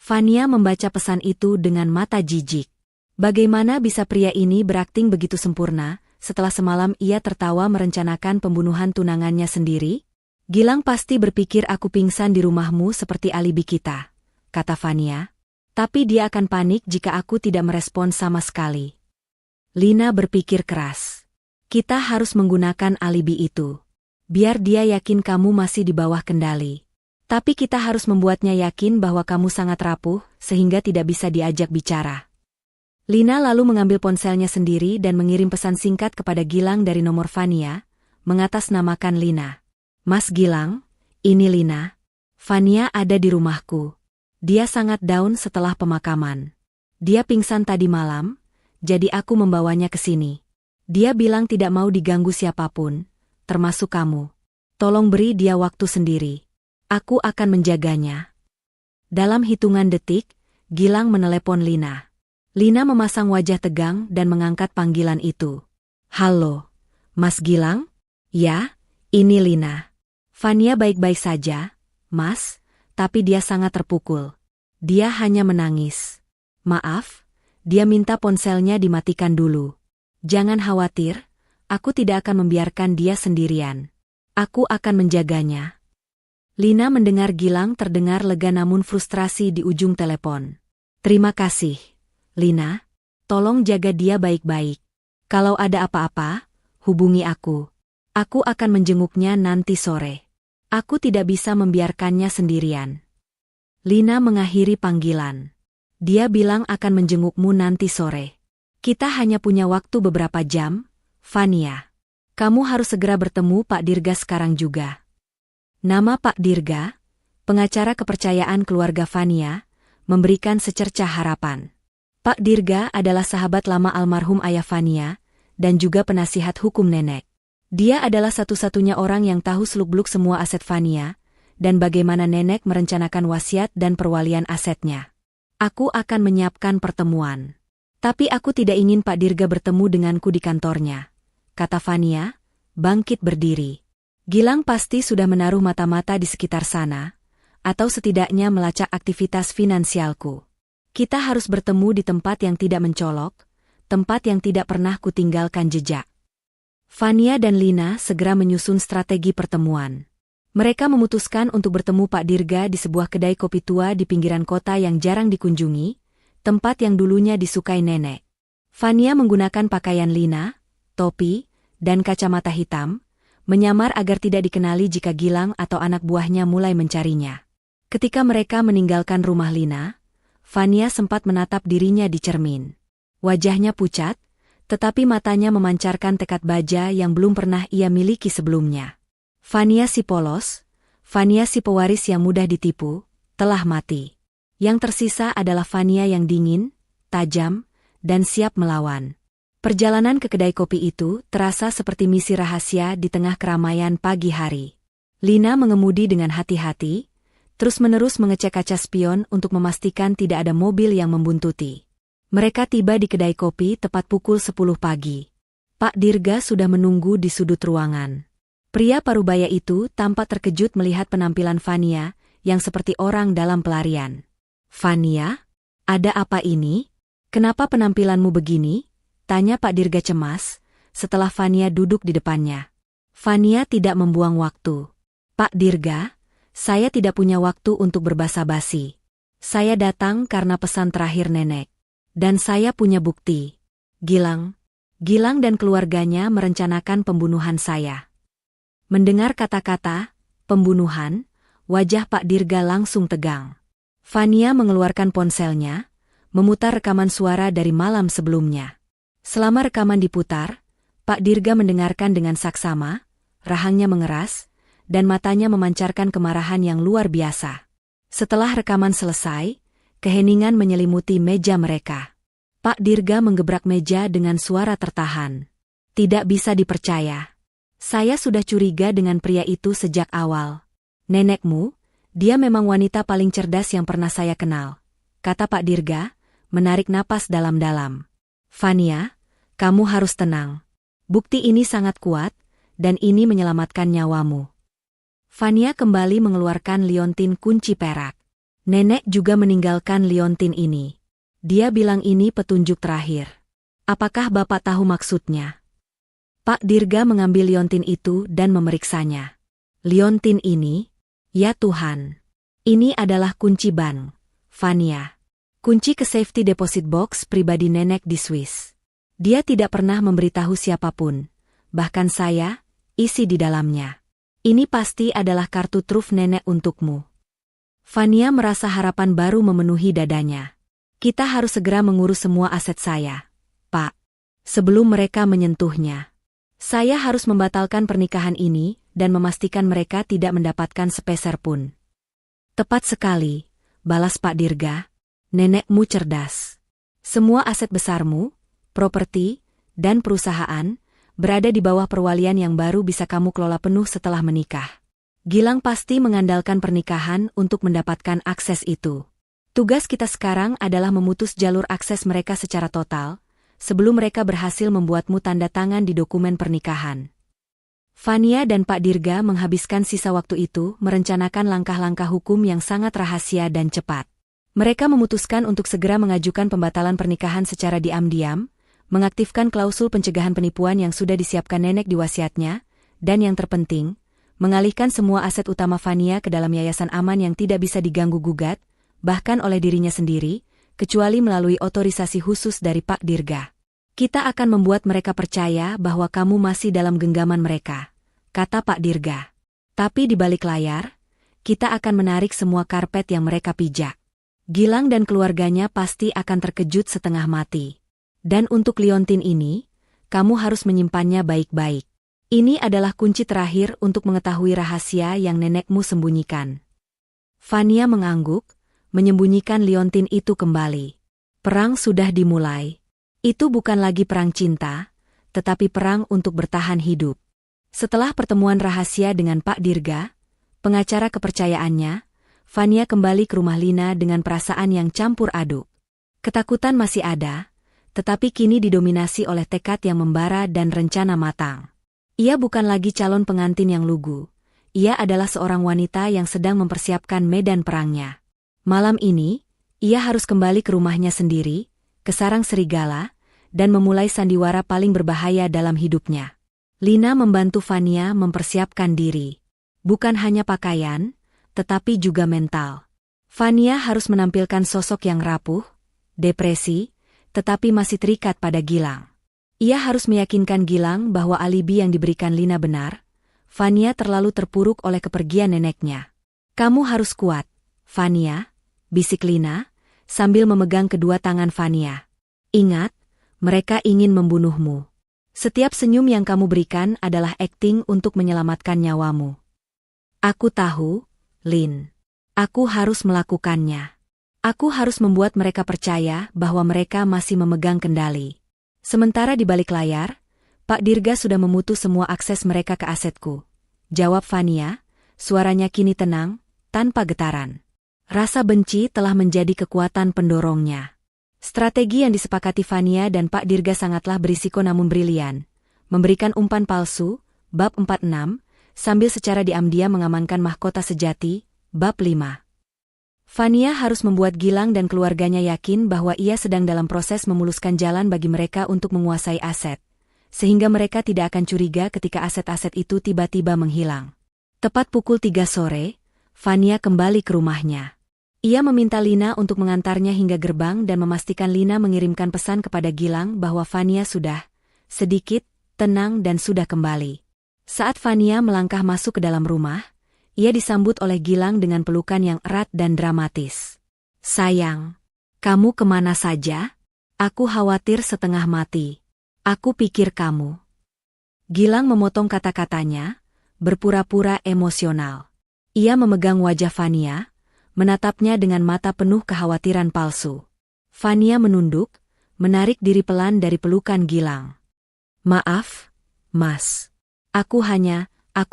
Fania membaca pesan itu dengan mata jijik. Bagaimana bisa pria ini berakting begitu sempurna, setelah semalam ia tertawa merencanakan pembunuhan tunangannya sendiri? "Gilang pasti berpikir aku pingsan di rumahmu seperti alibi kita," kata Fania. "Tapi dia akan panik jika aku tidak merespon sama sekali." Lina berpikir keras. "Kita harus menggunakan alibi itu. Biar dia yakin kamu masih di bawah kendali. Tapi kita harus membuatnya yakin bahwa kamu sangat rapuh, sehingga tidak bisa diajak bicara." Lina lalu mengambil ponselnya sendiri dan mengirim pesan singkat kepada Gilang dari nomor Fania, mengatasnamakan Lina. "Mas Gilang, ini Lina. Fania ada di rumahku. Dia sangat down setelah pemakaman. Dia pingsan tadi malam, jadi aku membawanya ke sini. Dia bilang tidak mau diganggu siapapun, termasuk kamu. Tolong beri dia waktu sendiri. Aku akan menjaganya." Dalam hitungan detik, Gilang menelepon Lina. Lina memasang wajah tegang dan mengangkat panggilan itu. "Halo, Mas Gilang?" "Ya, ini Lina." "Fania baik-baik saja, Mas, tapi dia sangat terpukul. Dia hanya menangis. Maaf, dia minta ponselnya dimatikan dulu. Jangan khawatir, aku tidak akan membiarkan dia sendirian. Aku akan menjaganya." Lina mendengar Gilang terdengar lega namun frustrasi di ujung telepon. "Terima kasih, Lina. Tolong jaga dia baik-baik. Kalau ada apa-apa, hubungi aku. Aku akan menjenguknya nanti sore. Aku tidak bisa membiarkannya sendirian." Lina mengakhiri panggilan. Dia bilang akan menjengukmu nanti sore. "Kita hanya punya waktu beberapa jam, Fania. Kamu harus segera bertemu Pak Dirga sekarang juga." Nama Pak Dirga, pengacara kepercayaan keluarga Fania, memberikan secercah harapan. Pak Dirga adalah sahabat lama almarhum ayah Fania, dan juga penasihat hukum nenek. Dia adalah satu-satunya orang yang tahu seluk-beluk semua aset Fania, dan bagaimana nenek merencanakan wasiat dan perwalian asetnya. "Aku akan menyiapkan pertemuan. Tapi aku tidak ingin Pak Dirga bertemu denganku di kantornya," kata Fania, bangkit berdiri. "Gilang pasti sudah menaruh mata-mata di sekitar sana, atau setidaknya melacak aktivitas finansialku. Kita harus bertemu di tempat yang tidak mencolok, tempat yang tidak pernah kutinggalkan jejak." Fania dan Lina segera menyusun strategi pertemuan. Mereka memutuskan untuk bertemu Pak Dirga di sebuah kedai kopi tua di pinggiran kota yang jarang dikunjungi, tempat yang dulunya disukai nenek. Fania menggunakan pakaian Lina, topi, dan kacamata hitam, menyamar agar tidak dikenali jika Gilang atau anak buahnya mulai mencarinya. Ketika mereka meninggalkan rumah Lina, Fania sempat menatap dirinya di cermin. Wajahnya pucat, tetapi matanya memancarkan tekad baja yang belum pernah ia miliki sebelumnya. Fania si polos, Fania si pewaris yang mudah ditipu, telah mati. Yang tersisa adalah Fania yang dingin, tajam, dan siap melawan. Perjalanan ke kedai kopi itu terasa seperti misi rahasia di tengah keramaian pagi hari. Lina mengemudi dengan hati-hati, terus-menerus mengecek kaca spion untuk memastikan tidak ada mobil yang membuntuti. Mereka tiba di kedai kopi tepat pukul 10 pagi. Pak Dirga sudah menunggu di sudut ruangan. Pria parubaya itu tampak terkejut melihat penampilan Fania, yang seperti orang dalam pelarian. "Fania? Ada apa ini? Kenapa penampilanmu begini?" tanya Pak Dirga cemas, setelah Fania duduk di depannya. Fania tidak membuang waktu. "Pak Dirga, saya tidak punya waktu untuk berbasa-basi. Saya datang karena pesan terakhir nenek. Dan saya punya bukti. Gilang dan keluarganya merencanakan pembunuhan saya." Mendengar kata-kata pembunuhan, wajah Pak Dirga langsung tegang. Fania mengeluarkan ponselnya, memutar rekaman suara dari malam sebelumnya. Selama rekaman diputar, Pak Dirga mendengarkan dengan saksama, rahangnya mengeras, dan matanya memancarkan kemarahan yang luar biasa. Setelah rekaman selesai, keheningan menyelimuti meja mereka. Pak Dirga menggebrak meja dengan suara tertahan. Tidak bisa dipercaya. Saya sudah curiga dengan pria itu sejak awal. Nenekmu, dia memang wanita paling cerdas yang pernah saya kenal, kata Pak Dirga, menarik napas dalam-dalam. Fania, kamu harus tenang. Bukti ini sangat kuat, dan ini menyelamatkan nyawamu. Fania kembali mengeluarkan liontin kunci perak. Nenek juga meninggalkan liontin ini. Dia bilang ini petunjuk terakhir. Apakah Bapak tahu maksudnya? Pak Dirga mengambil liontin itu dan memeriksanya. Liontin ini? Ya Tuhan. Ini adalah kunci bank, Fania. Kunci ke safety deposit box pribadi nenek di Swiss. Dia tidak pernah memberitahu siapapun, bahkan saya, isi di dalamnya. Ini pasti adalah kartu truf nenek untukmu. Fania merasa harapan baru memenuhi dadanya. Kita harus segera mengurus semua aset saya, Pak. Sebelum mereka menyentuhnya. Saya harus membatalkan pernikahan ini dan memastikan mereka tidak mendapatkan sepeser pun. Tepat sekali, balas Pak Dirga. Nenekmu cerdas. Semua aset besarmu, properti, dan perusahaan, berada di bawah perwalian yang baru bisa kamu kelola penuh setelah menikah. Gilang pasti mengandalkan pernikahan untuk mendapatkan akses itu. Tugas kita sekarang adalah memutus jalur akses mereka secara total, sebelum mereka berhasil membuatmu tanda tangan di dokumen pernikahan. Fania dan Pak Dirga menghabiskan sisa waktu itu merencanakan langkah-langkah hukum yang sangat rahasia dan cepat. Mereka memutuskan untuk segera mengajukan pembatalan pernikahan secara diam-diam, mengaktifkan klausul pencegahan penipuan yang sudah disiapkan nenek di wasiatnya, dan yang terpenting, mengalihkan semua aset utama Fania ke dalam yayasan aman yang tidak bisa diganggu-gugat, bahkan oleh dirinya sendiri, kecuali melalui otorisasi khusus dari Pak Dirga. Kita akan membuat mereka percaya bahwa kamu masih dalam genggaman mereka, kata Pak Dirga. Tapi di balik layar, kita akan menarik semua karpet yang mereka pijak. Gilang dan keluarganya pasti akan terkejut setengah mati. Dan untuk liontin ini, kamu harus menyimpannya baik-baik. Ini adalah kunci terakhir untuk mengetahui rahasia yang nenekmu sembunyikan. Fania mengangguk, menyembunyikan liontin itu kembali. Perang sudah dimulai. Itu bukan lagi perang cinta, tetapi perang untuk bertahan hidup. Setelah pertemuan rahasia dengan Pak Dirga, pengacara kepercayaannya, Fania kembali ke rumah Lina dengan perasaan yang campur aduk. Ketakutan masih ada, tetapi kini didominasi oleh tekad yang membara dan rencana matang. Ia bukan lagi calon pengantin yang lugu. Ia adalah seorang wanita yang sedang mempersiapkan medan perangnya. Malam ini, ia harus kembali ke rumahnya sendiri, ke sarang serigala, dan memulai sandiwara paling berbahaya dalam hidupnya. Lina membantu Fania mempersiapkan diri. Bukan hanya pakaian, tetapi juga mental. Fania harus menampilkan sosok yang rapuh, depresi, tetapi masih terikat pada Gilang. Ia harus meyakinkan Gilang bahwa alibi yang diberikan Lina benar. Fania terlalu terpuruk oleh kepergian neneknya. Kamu harus kuat, Fania, bisik Lina, sambil memegang kedua tangan Fania. Ingat, mereka ingin membunuhmu. Setiap senyum yang kamu berikan adalah akting untuk menyelamatkan nyawamu. Aku tahu, Lin. Aku harus melakukannya. Aku harus membuat mereka percaya bahwa mereka masih memegang kendali. Sementara di balik layar, Pak Dirga sudah memutus semua akses mereka ke asetku. Jawab Fania, suaranya kini tenang, tanpa getaran. Rasa benci telah menjadi kekuatan pendorongnya. Strategi yang disepakati Fania dan Pak Dirga sangatlah berisiko namun brilian. Memberikan umpan palsu, bab 46, sambil secara diam-diam mengamankan mahkota sejati, bab 5. Fania harus membuat Gilang dan keluarganya yakin bahwa ia sedang dalam proses memuluskan jalan bagi mereka untuk menguasai aset, sehingga mereka tidak akan curiga ketika aset-aset itu tiba-tiba menghilang. Tepat pukul 3 sore, Fania kembali ke rumahnya. Ia meminta Lina untuk mengantarnya hingga gerbang dan memastikan Lina mengirimkan pesan kepada Gilang bahwa Fania sudah sedikit tenang dan sudah kembali. Saat Fania melangkah masuk ke dalam rumah, ia disambut oleh Gilang dengan pelukan yang erat dan dramatis. Sayang, kamu kemana saja? Aku khawatir setengah mati. Aku pikir kamu. Gilang memotong kata-katanya, berpura-pura emosional. Ia memegang wajah Fania, menatapnya dengan mata penuh kekhawatiran palsu. Fania menunduk, menarik diri pelan dari pelukan Gilang. Maaf, Mas. Aku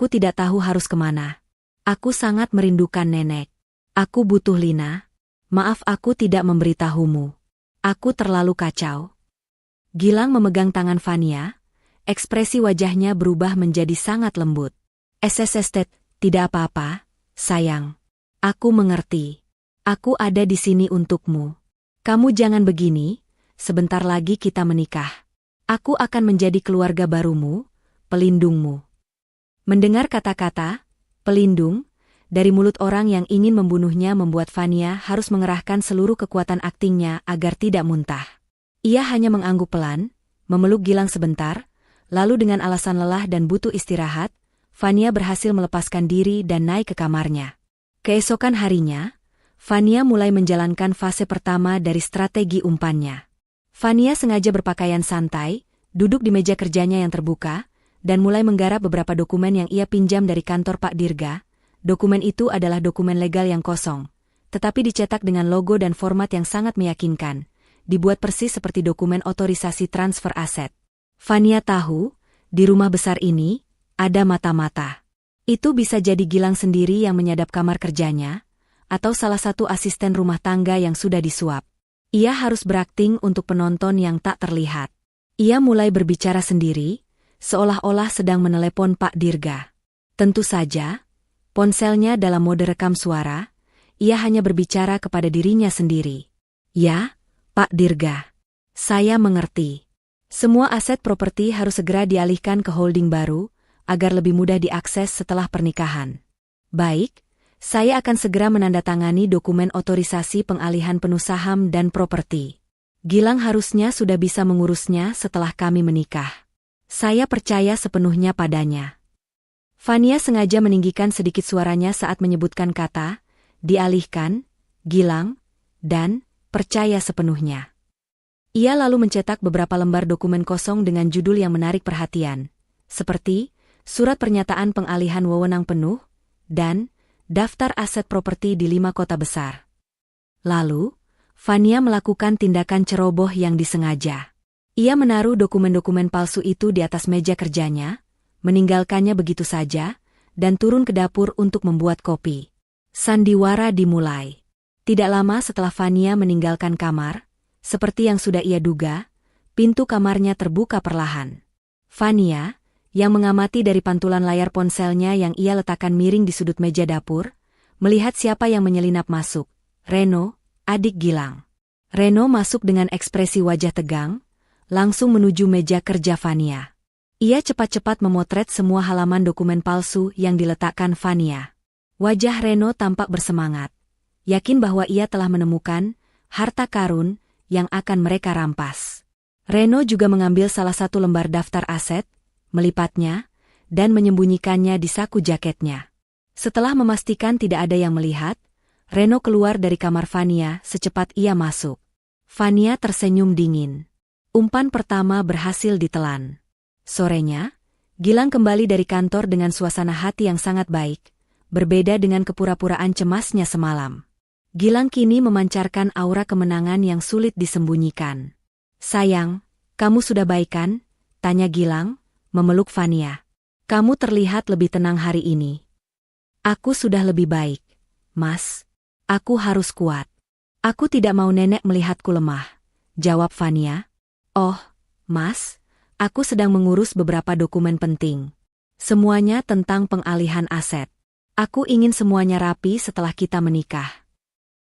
tidak tahu harus kemana. Aku sangat merindukan nenek. Aku butuh Lina. Maaf aku tidak memberitahumu. Aku terlalu kacau. Gilang memegang tangan Fania, ekspresi wajahnya berubah menjadi sangat lembut. SSST, tidak apa-apa, sayang. Aku mengerti. Aku ada di sini untukmu. Kamu jangan begini, sebentar lagi kita menikah. Aku akan menjadi keluarga barumu, pelindungmu. Mendengar kata-kata, pelindung, dari mulut orang yang ingin membunuhnya membuat Fania harus mengerahkan seluruh kekuatan aktingnya agar tidak muntah. Ia hanya mengangguk pelan, memeluk Gilang sebentar, lalu dengan alasan lelah dan butuh istirahat, Fania berhasil melepaskan diri dan naik ke kamarnya. Keesokan harinya, Fania mulai menjalankan fase pertama dari strategi umpannya. Fania sengaja berpakaian santai, duduk di meja kerjanya yang terbuka, dan mulai menggarap beberapa dokumen yang ia pinjam dari kantor Pak Dirga. Dokumen itu adalah dokumen legal yang kosong, tetapi dicetak dengan logo dan format yang sangat meyakinkan, dibuat persis seperti dokumen otorisasi transfer aset. Fania tahu, di rumah besar ini, ada mata-mata. Itu bisa jadi Gilang sendiri yang menyadap kamar kerjanya, atau salah satu asisten rumah tangga yang sudah disuap. Ia harus berakting untuk penonton yang tak terlihat. Ia mulai berbicara sendiri, seolah-olah sedang menelepon Pak Dirga. Tentu saja, ponselnya dalam mode rekam suara, ia hanya berbicara kepada dirinya sendiri. Ya, Pak Dirga. Saya mengerti. Semua aset properti harus segera dialihkan ke holding baru, agar lebih mudah diakses setelah pernikahan. Baik, saya akan segera menandatangani dokumen otorisasi pengalihan penuh saham dan properti. Gilang harusnya sudah bisa mengurusnya setelah kami menikah. Saya percaya sepenuhnya padanya. Fania sengaja meninggikan sedikit suaranya saat menyebutkan kata, dialihkan, Gilang, dan percaya sepenuhnya. Ia lalu mencetak beberapa lembar dokumen kosong dengan judul yang menarik perhatian, seperti Surat Pernyataan Pengalihan Wewenang Penuh, dan Daftar Aset Properti di 5 kota besar. Lalu, Fania melakukan tindakan ceroboh yang disengaja. Ia menaruh dokumen-dokumen palsu itu di atas meja kerjanya, meninggalkannya begitu saja, dan turun ke dapur untuk membuat kopi. Sandiwara dimulai. Tidak lama setelah Fania meninggalkan kamar, seperti yang sudah ia duga, pintu kamarnya terbuka perlahan. Fania, yang mengamati dari pantulan layar ponselnya yang ia letakkan miring di sudut meja dapur, melihat siapa yang menyelinap masuk. Reno, adik Gilang. Reno masuk dengan ekspresi wajah tegang, langsung menuju meja kerja Fania. Ia cepat-cepat memotret semua halaman dokumen palsu yang diletakkan Fania. Wajah Reno tampak bersemangat, yakin bahwa ia telah menemukan harta karun yang akan mereka rampas. Reno juga mengambil salah satu lembar daftar aset, melipatnya, dan menyembunyikannya di saku jaketnya. Setelah memastikan tidak ada yang melihat, Reno keluar dari kamar Fania secepat ia masuk. Fania tersenyum dingin. Umpan pertama berhasil ditelan. Sorenya, Gilang kembali dari kantor dengan suasana hati yang sangat baik, berbeda dengan kepura-puraan cemasnya semalam. Gilang kini memancarkan aura kemenangan yang sulit disembunyikan. Sayang, kamu sudah baik kan? Tanya Gilang, memeluk Fania. Kamu terlihat lebih tenang hari ini. Aku sudah lebih baik, Mas. Aku harus kuat. Aku tidak mau nenek melihatku lemah, jawab Fania. Oh, Mas, aku sedang mengurus beberapa dokumen penting. Semuanya tentang pengalihan aset. Aku ingin semuanya rapi setelah kita menikah.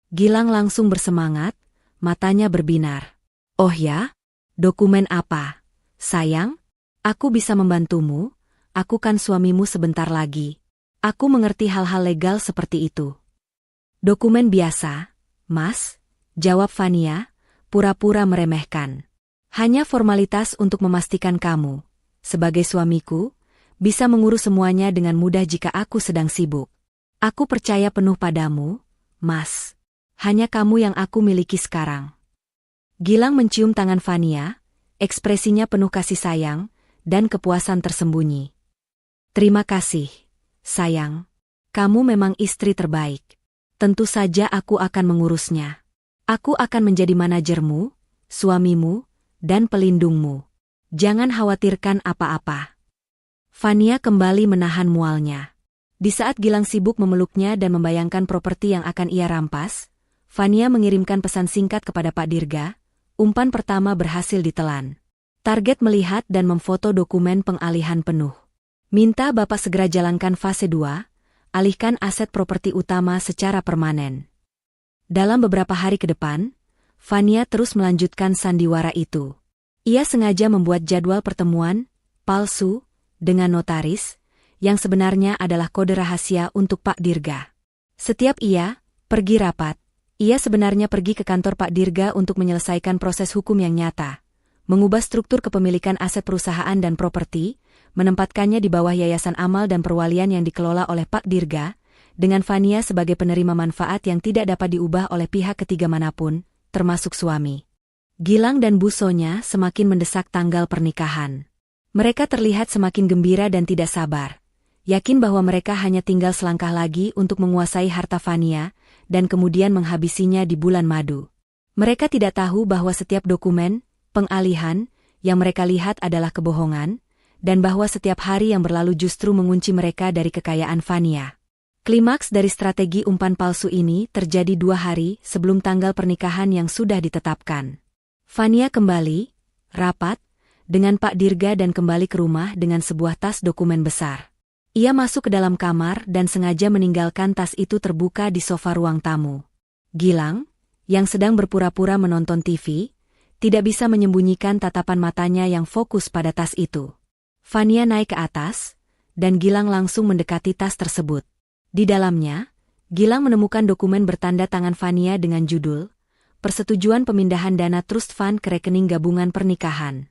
Gilang langsung bersemangat, matanya berbinar. Oh ya? Dokumen apa? Sayang, aku bisa membantumu, aku kan suamimu sebentar lagi. Aku mengerti hal-hal legal seperti itu. Dokumen biasa, Mas, jawab Fania, pura-pura meremehkan. Hanya formalitas untuk memastikan kamu, sebagai suamiku, bisa mengurus semuanya dengan mudah jika aku sedang sibuk. Aku percaya penuh padamu, Mas. Hanya kamu yang aku miliki sekarang. Gilang mencium tangan Fania, ekspresinya penuh kasih sayang dan kepuasan tersembunyi. Terima kasih, sayang. Kamu memang istri terbaik. Tentu saja aku akan mengurusnya. Aku akan menjadi manajermu, suamimu, dan pelindungmu. Jangan khawatirkan apa-apa. Fania kembali menahan mualnya. Di saat Gilang sibuk memeluknya dan membayangkan properti yang akan ia rampas, Fania mengirimkan pesan singkat kepada Pak Dirga. Umpan pertama berhasil ditelan. Target melihat dan memfoto dokumen pengalihan penuh. Minta Bapak segera jalankan fase 2, alihkan aset properti utama secara permanen. Dalam beberapa hari ke depan, Fania terus melanjutkan sandiwara itu. Ia sengaja membuat jadwal pertemuan palsu dengan notaris, yang sebenarnya adalah kode rahasia untuk Pak Dirga. Setiap ia pergi rapat, ia sebenarnya pergi ke kantor Pak Dirga untuk menyelesaikan proses hukum yang nyata, mengubah struktur kepemilikan aset perusahaan dan properti, menempatkannya di bawah yayasan amal dan perwalian yang dikelola oleh Pak Dirga, dengan Fania sebagai penerima manfaat yang tidak dapat diubah oleh pihak ketiga manapun, termasuk suami. Gilang dan Bu Sonya semakin mendesak tanggal pernikahan. Mereka terlihat semakin gembira dan tidak sabar, yakin bahwa mereka hanya tinggal selangkah lagi untuk menguasai harta Fania, dan kemudian menghabisinya di bulan madu. Mereka tidak tahu bahwa setiap dokumen pengalihan yang mereka lihat adalah kebohongan, dan bahwa setiap hari yang berlalu justru mengunci mereka dari kekayaan Fania. Klimaks dari strategi umpan palsu ini terjadi 2 hari sebelum tanggal pernikahan yang sudah ditetapkan. Fania kembali rapat dengan Pak Dirga dan kembali ke rumah dengan sebuah tas dokumen besar. Ia masuk ke dalam kamar dan sengaja meninggalkan tas itu terbuka di sofa ruang tamu. Gilang, yang sedang berpura-pura menonton TV, tidak bisa menyembunyikan tatapan matanya yang fokus pada tas itu. Fania naik ke atas, dan Gilang langsung mendekati tas tersebut. Di dalamnya, Gilang menemukan dokumen bertanda tangan Fania dengan judul, Persetujuan Pemindahan Dana Trust Fund ke Rekening Gabungan Pernikahan.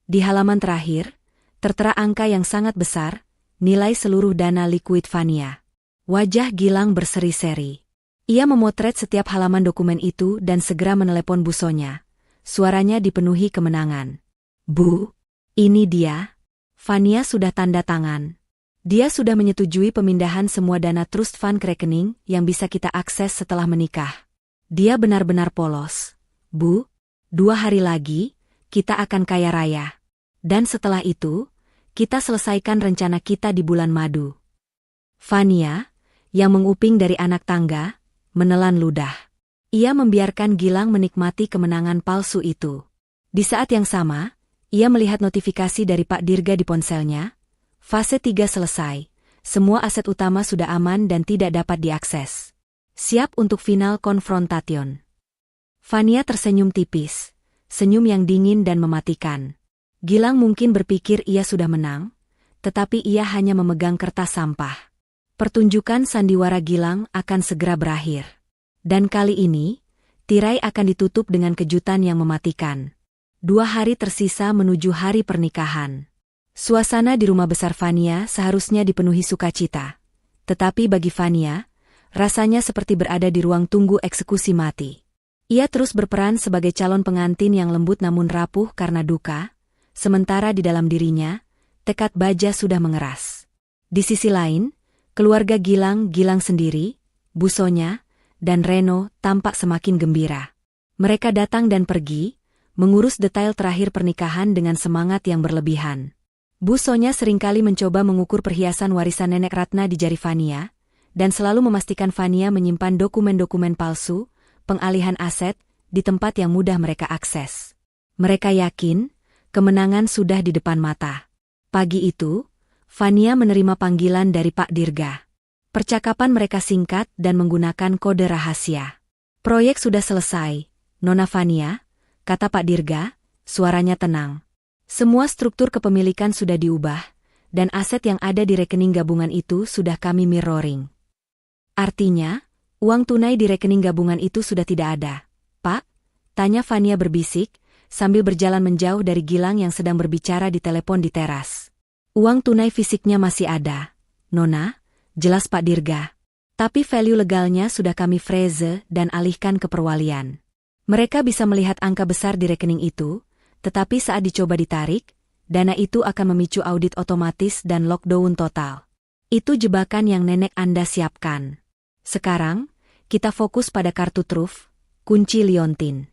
Di halaman terakhir, tertera angka yang sangat besar, nilai seluruh dana likuid Fania. Wajah Gilang berseri-seri. Ia memotret setiap halaman dokumen itu dan segera menelepon Bu Sonya. Suaranya dipenuhi kemenangan. Bu, ini dia. Fania sudah tanda tangan. Dia sudah menyetujui pemindahan semua dana trust fund ke rekening yang bisa kita akses setelah menikah. Dia benar-benar polos. Bu, 2 hari lagi, kita akan kaya raya. Dan setelah itu, kita selesaikan rencana kita di bulan madu. Fania, yang menguping dari anak tangga, menelan ludah. Ia membiarkan Gilang menikmati kemenangan palsu itu. Di saat yang sama, ia melihat notifikasi dari Pak Dirga di ponselnya. Fase 3 selesai. Semua aset utama sudah aman dan tidak dapat diakses. Siap untuk final konfrontation. Fania tersenyum tipis. Senyum yang dingin dan mematikan. Gilang mungkin berpikir ia sudah menang, tetapi ia hanya memegang kertas sampah. Pertunjukan sandiwara Gilang akan segera berakhir. Dan kali ini, tirai akan ditutup dengan kejutan yang mematikan. 2 hari tersisa menuju hari pernikahan. Suasana di rumah besar Fania seharusnya dipenuhi sukacita. Tetapi bagi Fania, rasanya seperti berada di ruang tunggu eksekusi mati. Ia terus berperan sebagai calon pengantin yang lembut namun rapuh karena duka, sementara di dalam dirinya, tekad baja sudah mengeras. Di sisi lain, keluarga Gilang sendiri, Bu Sonya, dan Reno tampak semakin gembira. Mereka datang dan pergi, mengurus detail terakhir pernikahan dengan semangat yang berlebihan. Bu Sonya seringkali mencoba mengukur perhiasan warisan nenek Ratna di jari Fania, dan selalu memastikan Fania menyimpan dokumen-dokumen palsu, pengalihan aset, di tempat yang mudah mereka akses. Mereka yakin, kemenangan sudah di depan mata. Pagi itu, Fania menerima panggilan dari Pak Dirga. Percakapan mereka singkat dan menggunakan kode rahasia. Proyek sudah selesai, Nona Fania, kata Pak Dirga, suaranya tenang. Semua struktur kepemilikan sudah diubah, dan aset yang ada di rekening gabungan itu sudah kami mirroring. Artinya, uang tunai di rekening gabungan itu sudah tidak ada. Pak? Tanya Fania berbisik, sambil berjalan menjauh dari Gilang yang sedang berbicara di telepon di teras. Uang tunai fisiknya masih ada, Nona, jelas Pak Dirga. Tapi value legalnya sudah kami freeze dan alihkan ke perwalian. Mereka bisa melihat angka besar di rekening itu, tetapi saat dicoba ditarik, dana itu akan memicu audit otomatis dan lockdown total. Itu jebakan yang nenek Anda siapkan. Sekarang, kita fokus pada kartu truf, kunci liontin.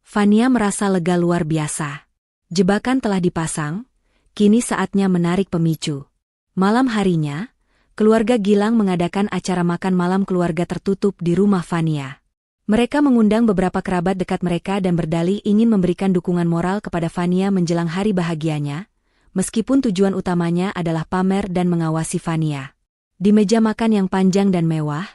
Fania merasa lega luar biasa. Jebakan telah dipasang, kini saatnya menarik pemicu. Malam harinya, keluarga Gilang mengadakan acara makan malam keluarga tertutup di rumah Fania. Mereka mengundang beberapa kerabat dekat mereka dan berdalih ingin memberikan dukungan moral kepada Fania menjelang hari bahagianya, meskipun tujuan utamanya adalah pamer dan mengawasi Fania. Di meja makan yang panjang dan mewah,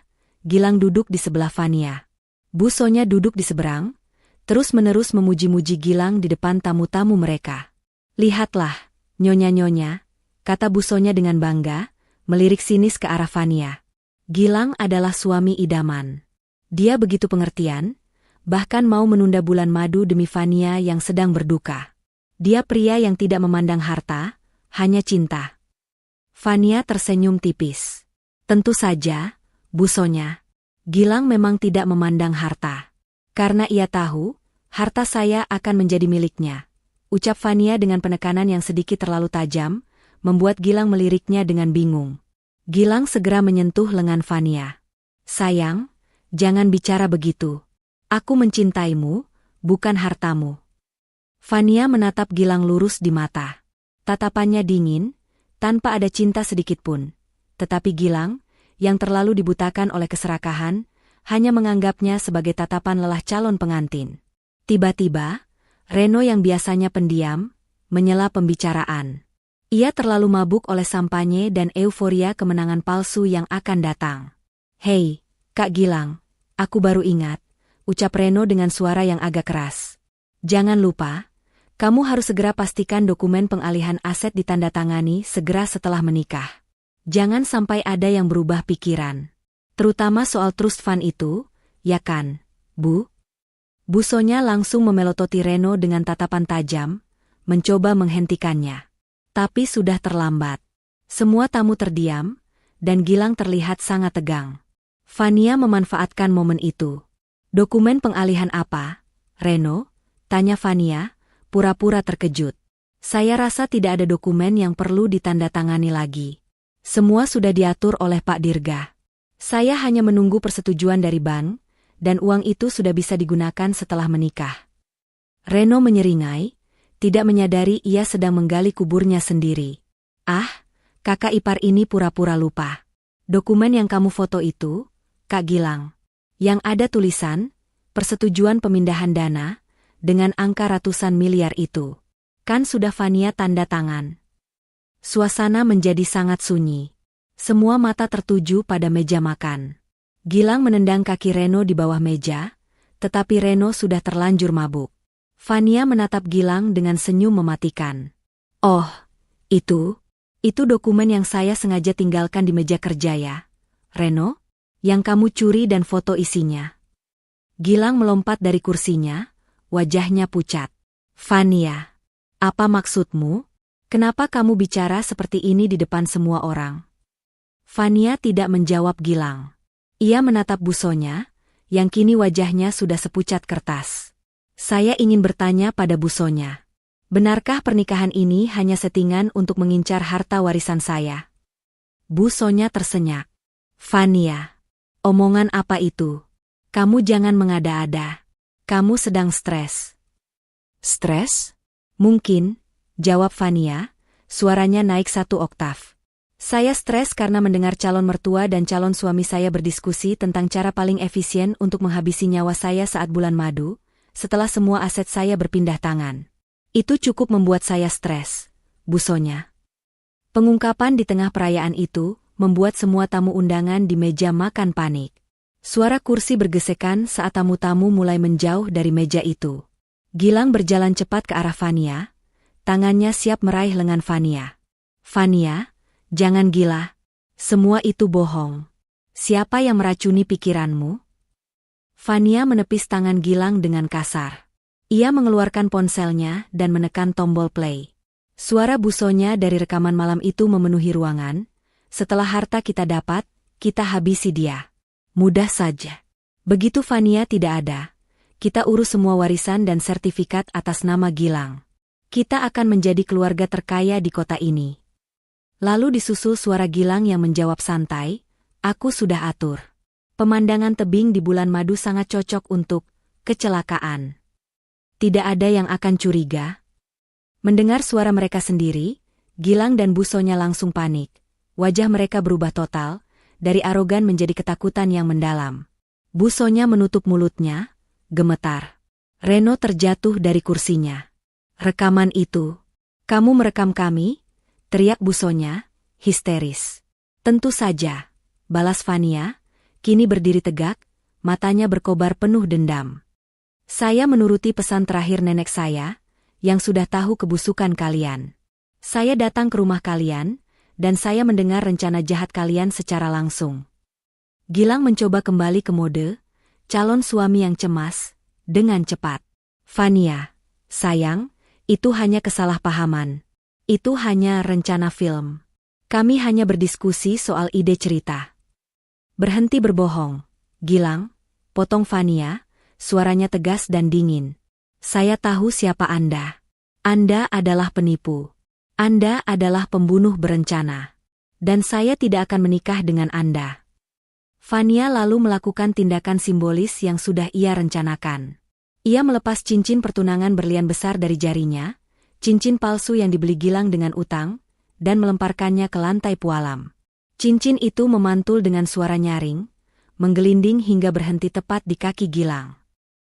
Gilang duduk di sebelah Fania. Bu Sonya duduk di seberang, terus-menerus memuji-muji Gilang di depan tamu-tamu mereka. "Lihatlah, Nyonya-nyonya," kata Bu Sonya dengan bangga, melirik sinis ke arah Fania. Gilang adalah suami idaman. Dia begitu pengertian, bahkan mau menunda bulan madu demi Fania yang sedang berduka. Dia pria yang tidak memandang harta, hanya cinta. Fania tersenyum tipis. "Tentu saja, Bu Sonya. Gilang memang tidak memandang harta. Karena ia tahu, harta saya akan menjadi miliknya," ucap Fania dengan penekanan yang sedikit terlalu tajam, membuat Gilang meliriknya dengan bingung. Gilang segera menyentuh lengan Fania. "Sayang, jangan bicara begitu. Aku mencintaimu, bukan hartamu." Fania menatap Gilang lurus di mata. Tatapannya dingin, tanpa ada cinta sedikitpun. Tetapi Gilang, yang terlalu dibutakan oleh keserakahan, hanya menganggapnya sebagai tatapan lelah calon pengantin. Tiba-tiba, Reno yang biasanya pendiam, menyela pembicaraan. Ia terlalu mabuk oleh sampanye dan euforia kemenangan palsu yang akan datang. "Hei, Kak Gilang, aku baru ingat," ucap Reno dengan suara yang agak keras. "Jangan lupa, kamu harus segera pastikan dokumen pengalihan aset ditandatangani segera setelah menikah. Jangan sampai ada yang berubah pikiran. Terutama soal trust fund itu, ya kan, Bu?" Bu Sonya langsung memelototi Reno dengan tatapan tajam, mencoba menghentikannya. Tapi sudah terlambat. Semua tamu terdiam, dan Gilang terlihat sangat tegang. Fania memanfaatkan momen itu. "Dokumen pengalihan apa, Reno?" tanya Fania, pura-pura terkejut. "Saya rasa tidak ada dokumen yang perlu ditandatangani lagi. Semua sudah diatur oleh Pak Dirga. Saya hanya menunggu persetujuan dari bank, dan uang itu sudah bisa digunakan setelah menikah." Reno menyeringai, tidak menyadari ia sedang menggali kuburnya sendiri. "Ah, kakak ipar ini pura-pura lupa. Dokumen yang kamu foto itu, Kak Gilang. Yang ada tulisan, persetujuan pemindahan dana, dengan angka ratusan miliar itu. Kan sudah Fania tanda tangan." Suasana menjadi sangat sunyi. Semua mata tertuju pada meja makan. Gilang menendang kaki Reno di bawah meja, tetapi Reno sudah terlanjur mabuk. Fania menatap Gilang dengan senyum mematikan. "Oh, itu dokumen yang saya sengaja tinggalkan di meja kerja ya, Reno? Yang kamu curi dan foto isinya." Gilang melompat dari kursinya, wajahnya pucat. "Fania, apa maksudmu? Kenapa kamu bicara seperti ini di depan semua orang?" Fania tidak menjawab Gilang. Ia menatap Bu Sonya, yang kini wajahnya sudah sepucat kertas. "Saya ingin bertanya pada Bu Sonya. Benarkah pernikahan ini hanya settingan untuk mengincar harta warisan saya?" Bu Sonya tersenyak. "Fania, omongan apa itu? Kamu jangan mengada-ada. Kamu sedang stres." "Stres? Mungkin," jawab Fania, suaranya naik 1 oktav. "Saya stres karena mendengar calon mertua dan calon suami saya berdiskusi tentang cara paling efisien untuk menghabisi nyawa saya saat bulan madu, setelah semua aset saya berpindah tangan. Itu cukup membuat saya stres, Bu Sonya." Pengungkapan di tengah perayaan itu membuat semua tamu undangan di meja makan panik. Suara kursi bergesekan saat tamu-tamu mulai menjauh dari meja itu. Gilang berjalan cepat ke arah Fania, tangannya siap meraih lengan Fania. "Fania, jangan gila. Semua itu bohong. Siapa yang meracuni pikiranmu?" Fania menepis tangan Gilang dengan kasar. Ia mengeluarkan ponselnya dan menekan tombol play. Suara busonya dari rekaman malam itu memenuhi ruangan. Setelah harta kita dapat, kita habisi dia. Mudah saja. Begitu Fania tidak ada, kita urus semua warisan dan sertifikat atas nama Gilang. Kita akan menjadi keluarga terkaya di kota ini. Lalu disusul suara Gilang yang menjawab santai, aku sudah atur. Pemandangan tebing di bulan madu sangat cocok untuk kecelakaan. Tidak ada yang akan curiga. Mendengar suara mereka sendiri, Gilang dan busonya langsung panik. Wajah mereka berubah total, dari arogan menjadi ketakutan yang mendalam. Busonya menutup mulutnya, gemetar. Reno terjatuh dari kursinya. Rekaman itu. Kamu merekam kami? Teriak busonya, histeris. Tentu saja, balas Fania, kini berdiri tegak, matanya berkobar penuh dendam. Saya menuruti pesan terakhir nenek saya, yang sudah tahu kebusukan kalian. Saya datang ke rumah kalian, dan saya mendengar rencana jahat kalian secara langsung. Gilang mencoba kembali ke mode, calon suami yang cemas, dengan cepat. Fania, sayang, itu hanya kesalahpahaman. Itu hanya rencana film. Kami hanya berdiskusi soal ide cerita. Berhenti berbohong, Gilang, potong Fania, suaranya tegas dan dingin. Saya tahu siapa Anda. Anda adalah penipu. Anda adalah pembunuh berencana. Dan saya tidak akan menikah dengan Anda. Fania lalu melakukan tindakan simbolis yang sudah ia rencanakan. Ia melepas cincin pertunangan berlian besar dari jarinya, cincin palsu yang dibeli Gilang dengan utang, dan melemparkannya ke lantai pualam. Cincin itu memantul dengan suara nyaring, menggelinding hingga berhenti tepat di kaki Gilang.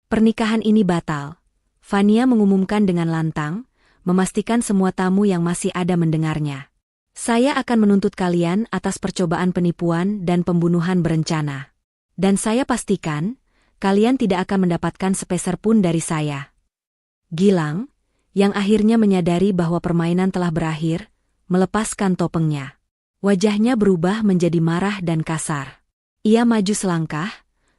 Pernikahan ini batal. Fania mengumumkan dengan lantang, memastikan semua tamu yang masih ada mendengarnya. Saya akan menuntut kalian atas percobaan penipuan dan pembunuhan berencana. Dan saya pastikan, kalian tidak akan mendapatkan sepeser pun dari saya. Gilang, yang akhirnya menyadari bahwa permainan telah berakhir, melepaskan topengnya. Wajahnya berubah menjadi marah dan kasar. Ia maju selangkah,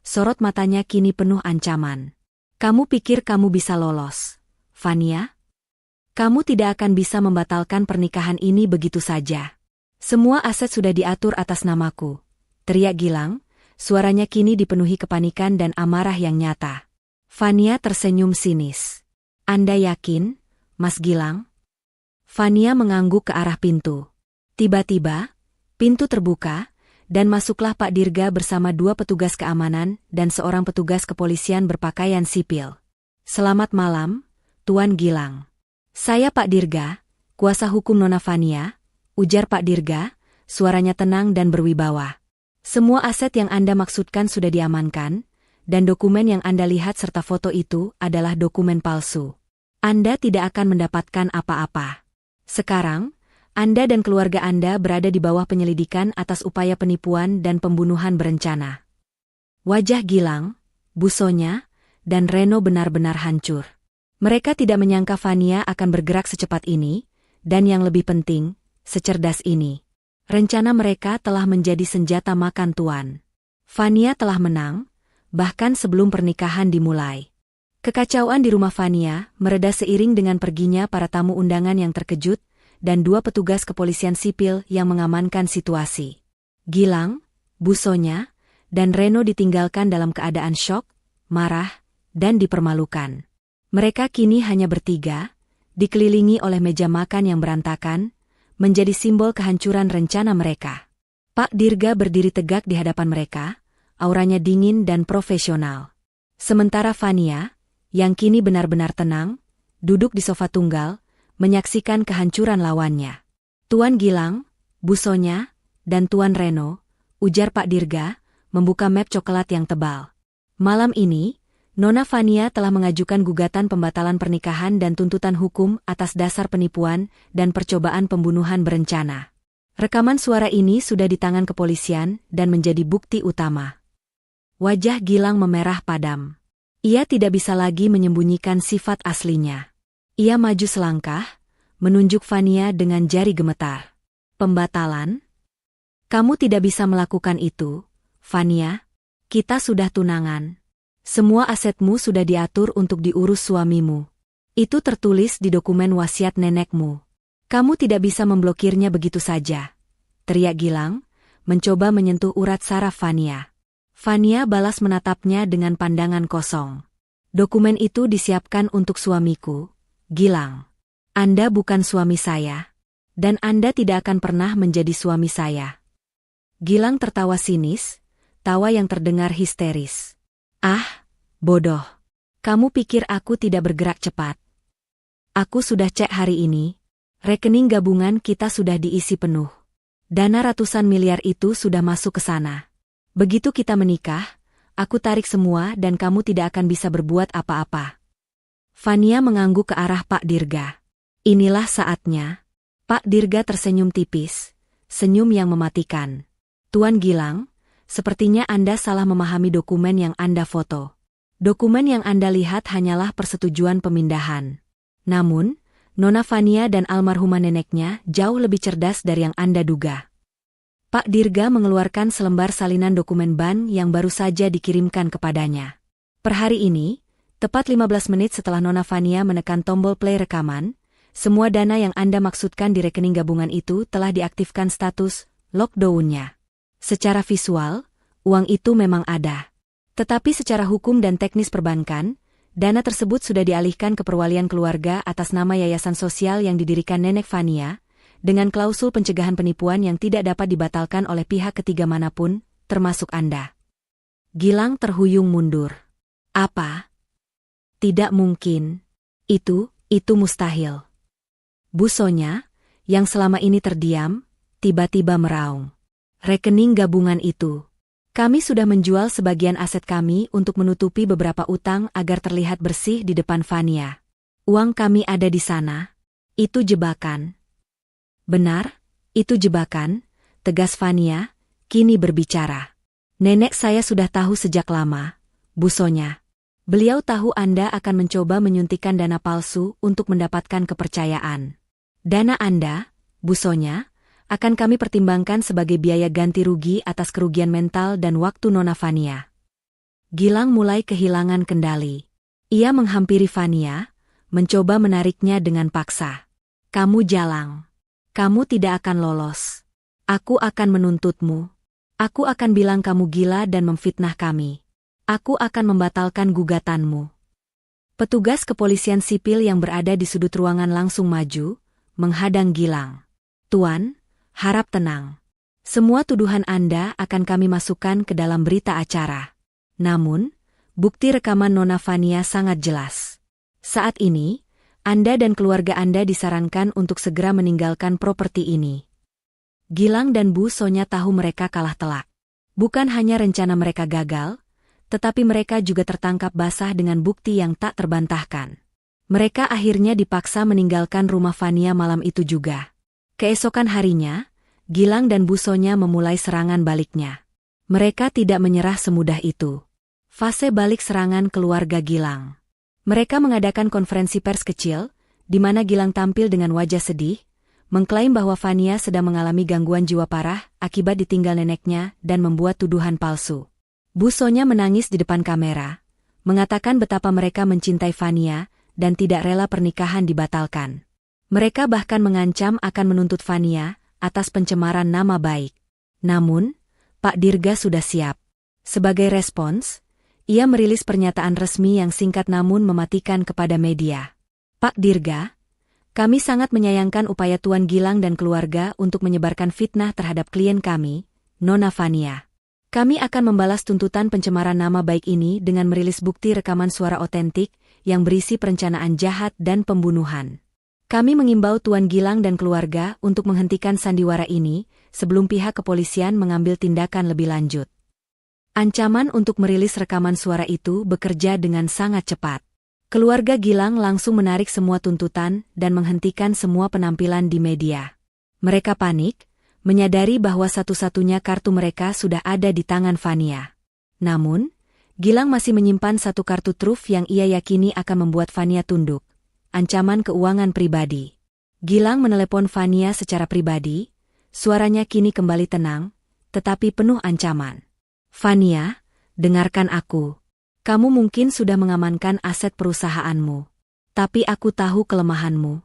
sorot matanya kini penuh ancaman. Kamu pikir kamu bisa lolos, Fania? Kamu tidak akan bisa membatalkan pernikahan ini begitu saja. Semua aset sudah diatur atas namaku, teriak Gilang, suaranya kini dipenuhi kepanikan dan amarah yang nyata. Fania tersenyum sinis. Anda yakin, Mas Gilang? Fania mengangguk ke arah pintu. Tiba-tiba, pintu terbuka, dan masuklah Pak Dirga bersama 2 petugas keamanan dan seorang petugas kepolisian berpakaian sipil. Selamat malam, Tuan Gilang. Saya Pak Dirga, kuasa hukum Nona Fania, ujar Pak Dirga, suaranya tenang dan berwibawa. Semua aset yang Anda maksudkan sudah diamankan, dan dokumen yang Anda lihat serta foto itu adalah dokumen palsu. Anda tidak akan mendapatkan apa-apa. Sekarang, Anda dan keluarga Anda berada di bawah penyelidikan atas upaya penipuan dan pembunuhan berencana. Wajah Gilang, busonya, dan Reno benar-benar hancur. Mereka tidak menyangka Fania akan bergerak secepat ini, dan yang lebih penting, secerdas ini. Rencana mereka telah menjadi senjata makan tuan. Fania telah menang, bahkan sebelum pernikahan dimulai. Kekacauan di rumah Fania mereda seiring dengan perginya para tamu undangan yang terkejut, dan 2 petugas kepolisian sipil yang mengamankan situasi. Gilang, busonya, dan Reno ditinggalkan dalam keadaan syok, marah, dan dipermalukan. Mereka kini hanya bertiga, dikelilingi oleh meja makan yang berantakan, menjadi simbol kehancuran rencana mereka. Pak Dirga berdiri tegak di hadapan mereka, auranya dingin dan profesional. Sementara Fania, yang kini benar-benar tenang, duduk di sofa tunggal, menyaksikan kehancuran lawannya. Tuan Gilang, busonya, dan Tuan Reno, ujar Pak Dirga, membuka map coklat yang tebal. Malam ini, Nona Fania telah mengajukan gugatan pembatalan pernikahan dan tuntutan hukum atas dasar penipuan dan percobaan pembunuhan berencana. Rekaman suara ini sudah di tangan kepolisian dan menjadi bukti utama. Wajah Gilang memerah padam. Ia tidak bisa lagi menyembunyikan sifat aslinya. Ia maju selangkah, menunjuk Fania dengan jari gemetar. Pembatalan? Kamu tidak bisa melakukan itu, Fania. Kita sudah tunangan. Semua asetmu sudah diatur untuk diurus suamimu. Itu tertulis di dokumen wasiat nenekmu. Kamu tidak bisa memblokirnya begitu saja, teriak Gilang, mencoba menyentuh urat saraf Fania. Fania balas menatapnya dengan pandangan kosong. Dokumen itu disiapkan untuk suamiku, Gilang. Anda bukan suami saya. Dan Anda tidak akan pernah menjadi suami saya. Gilang tertawa sinis, tawa yang terdengar histeris. Ah, bodoh. Kamu pikir aku tidak bergerak cepat? Aku sudah cek hari ini. Rekening gabungan kita sudah diisi penuh. Dana ratusan miliar itu sudah masuk ke sana. Begitu kita menikah, aku tarik semua dan kamu tidak akan bisa berbuat apa-apa. Fania mengangguk ke arah Pak Dirga. Inilah saatnya. Pak Dirga tersenyum tipis, senyum yang mematikan. Tuan Gilang, sepertinya Anda salah memahami dokumen yang Anda foto. Dokumen yang Anda lihat hanyalah persetujuan pemindahan. Namun, Nona Fania dan almarhumah neneknya jauh lebih cerdas dari yang Anda duga. Pak Dirga mengeluarkan selembar salinan dokumen ban yang baru saja dikirimkan kepadanya. Per hari ini, tepat 15 menit setelah Nona Fania menekan tombol play rekaman, semua dana yang Anda maksudkan di rekening gabungan itu telah diaktifkan status lockdown-nya. Secara visual, uang itu memang ada. Tetapi secara hukum dan teknis perbankan, dana tersebut sudah dialihkan ke perwalian keluarga atas nama yayasan sosial yang didirikan Nenek Fania, dengan klausul pencegahan penipuan yang tidak dapat dibatalkan oleh pihak ketiga manapun, termasuk Anda. Gilang terhuyung mundur. Apa? Tidak mungkin. Itu mustahil. Bu Sonya, yang selama ini terdiam, tiba-tiba meraung. Rekening gabungan itu. Kami sudah menjual sebagian aset kami untuk menutupi beberapa utang agar terlihat bersih di depan Fania. Uang kami ada di sana. Itu jebakan. Benar, itu jebakan, tegas Fania, kini berbicara. Nenek saya sudah tahu sejak lama, Bu Sonya. Beliau tahu Anda akan mencoba menyuntikkan dana palsu untuk mendapatkan kepercayaan. Dana Anda, Bu Sonya, akan kami pertimbangkan sebagai biaya ganti rugi atas kerugian mental dan waktu Nona Fania. Gilang mulai kehilangan kendali. Ia menghampiri Fania, mencoba menariknya dengan paksa. Kamu jalang. Kamu tidak akan lolos. Aku akan menuntutmu. Aku akan bilang kamu gila dan memfitnah kami. Aku akan membatalkan gugatanmu. Petugas kepolisian sipil yang berada di sudut ruangan langsung maju, menghadang Gilang. Tuan, harap tenang. Semua tuduhan Anda akan kami masukkan ke dalam berita acara. Namun, bukti rekaman Nona Fania sangat jelas. Saat ini, Anda dan keluarga Anda disarankan untuk segera meninggalkan properti ini. Gilang dan Bu Sonya tahu mereka kalah telak. Bukan hanya rencana mereka gagal, tetapi mereka juga tertangkap basah dengan bukti yang tak terbantahkan. Mereka akhirnya dipaksa meninggalkan rumah Fania malam itu juga. Keesokan harinya, Gilang dan Bu Sonya memulai serangan baliknya. Mereka tidak menyerah semudah itu. Fase balik serangan keluarga Gilang. Mereka mengadakan konferensi pers kecil, di mana Gilang tampil dengan wajah sedih, mengklaim bahwa Fania sedang mengalami gangguan jiwa parah akibat ditinggal neneknya dan membuat tuduhan palsu. Bu Sonya menangis di depan kamera, mengatakan betapa mereka mencintai Fania dan tidak rela pernikahan dibatalkan. Mereka bahkan mengancam akan menuntut Fania atas pencemaran nama baik. Namun, Pak Dirga sudah siap. Sebagai respons, ia merilis pernyataan resmi yang singkat namun mematikan kepada media. Pak Dirga, kami sangat menyayangkan upaya Tuan Gilang dan keluarga untuk menyebarkan fitnah terhadap klien kami, Nona Fania. Kami akan membalas tuntutan pencemaran nama baik ini dengan merilis bukti rekaman suara otentik yang berisi perencanaan jahat dan pembunuhan. Kami mengimbau Tuan Gilang dan keluarga untuk menghentikan sandiwara ini sebelum pihak kepolisian mengambil tindakan lebih lanjut. Ancaman untuk merilis rekaman suara itu bekerja dengan sangat cepat. Keluarga Gilang langsung menarik semua tuntutan dan menghentikan semua penampilan di media. Mereka panik, menyadari bahwa satu-satunya kartu mereka sudah ada di tangan Fania. Namun, Gilang masih menyimpan satu kartu truf yang ia yakini akan membuat Fania tunduk. Ancaman keuangan pribadi. Gilang menelepon Fania secara pribadi, suaranya kini kembali tenang, tetapi penuh ancaman. Fania, dengarkan aku. Kamu mungkin sudah mengamankan aset perusahaanmu. Tapi aku tahu kelemahanmu.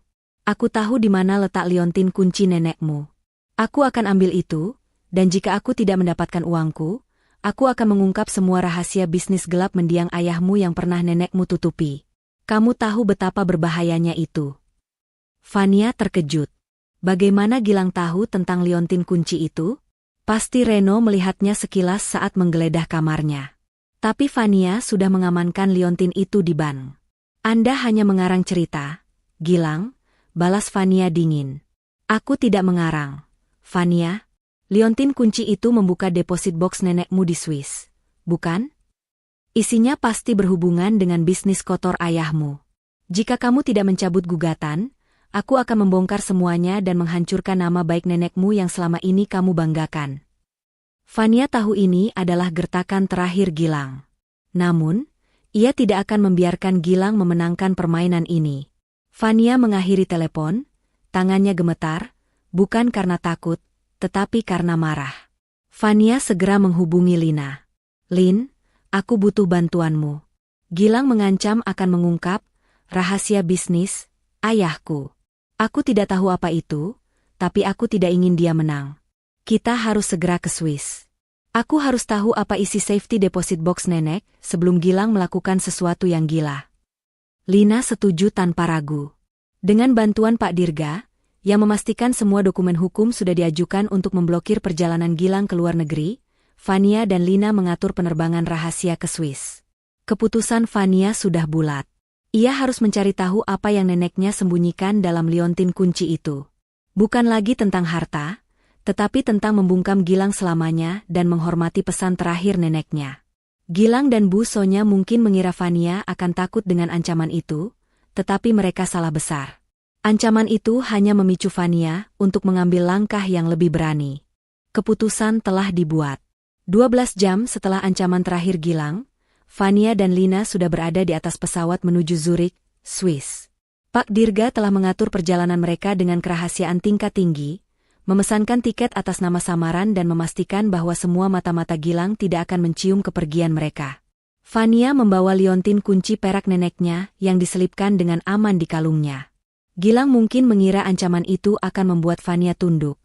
Aku tahu di mana letak liontin kunci nenekmu. Aku akan ambil itu, dan jika aku tidak mendapatkan uangku, aku akan mengungkap semua rahasia bisnis gelap mendiang ayahmu yang pernah nenekmu tutupi. Kamu tahu betapa berbahayanya itu. Fania terkejut. Bagaimana Gilang tahu tentang liontin kunci itu? Pasti Reno melihatnya sekilas saat menggeledah kamarnya. Tapi Fania sudah mengamankan liontin itu di bank. Anda hanya mengarang cerita, Gilang, balas Fania dingin. Aku tidak mengarang. Fania, liontin kunci itu membuka deposit box nenekmu di Swiss, bukan? Isinya pasti berhubungan dengan bisnis kotor ayahmu. Jika kamu tidak mencabut gugatan, aku akan membongkar semuanya dan menghancurkan nama baik nenekmu yang selama ini kamu banggakan. Fania tahu ini adalah gertakan terakhir Gilang. Namun, ia tidak akan membiarkan Gilang memenangkan permainan ini. Fania mengakhiri telepon, tangannya gemetar, bukan karena takut, tetapi karena marah. Fania segera menghubungi Lina. Lin, aku butuh bantuanmu. Gilang mengancam akan mengungkap rahasia bisnis ayahku. Aku tidak tahu apa itu, tapi aku tidak ingin dia menang. Kita harus segera ke Swiss. Aku harus tahu apa isi safety deposit box nenek sebelum Gilang melakukan sesuatu yang gila. Lina setuju tanpa ragu. Dengan bantuan Pak Dirga, yang memastikan semua dokumen hukum sudah diajukan untuk memblokir perjalanan Gilang ke luar negeri, Fania dan Lina mengatur penerbangan rahasia ke Swiss. Keputusan Fania sudah bulat. Ia harus mencari tahu apa yang neneknya sembunyikan dalam liontin kunci itu. Bukan lagi tentang harta, tetapi tentang membungkam Gilang selamanya dan menghormati pesan terakhir neneknya. Gilang dan Bu Sonya mungkin mengira Fania akan takut dengan ancaman itu, tetapi mereka salah besar. Ancaman itu hanya memicu Fania untuk mengambil langkah yang lebih berani. Keputusan telah dibuat. 12 jam setelah ancaman terakhir Gilang, Fania dan Lina sudah berada di atas pesawat menuju Zurich, Swiss. Pak Dirga telah mengatur perjalanan mereka dengan kerahasiaan tingkat tinggi, memesankan tiket atas nama samaran dan memastikan bahwa semua mata-mata Gilang tidak akan mencium kepergian mereka. Fania membawa liontin kunci perak neneknya yang diselipkan dengan aman di kalungnya. Gilang mungkin mengira ancaman itu akan membuat Fania tunduk,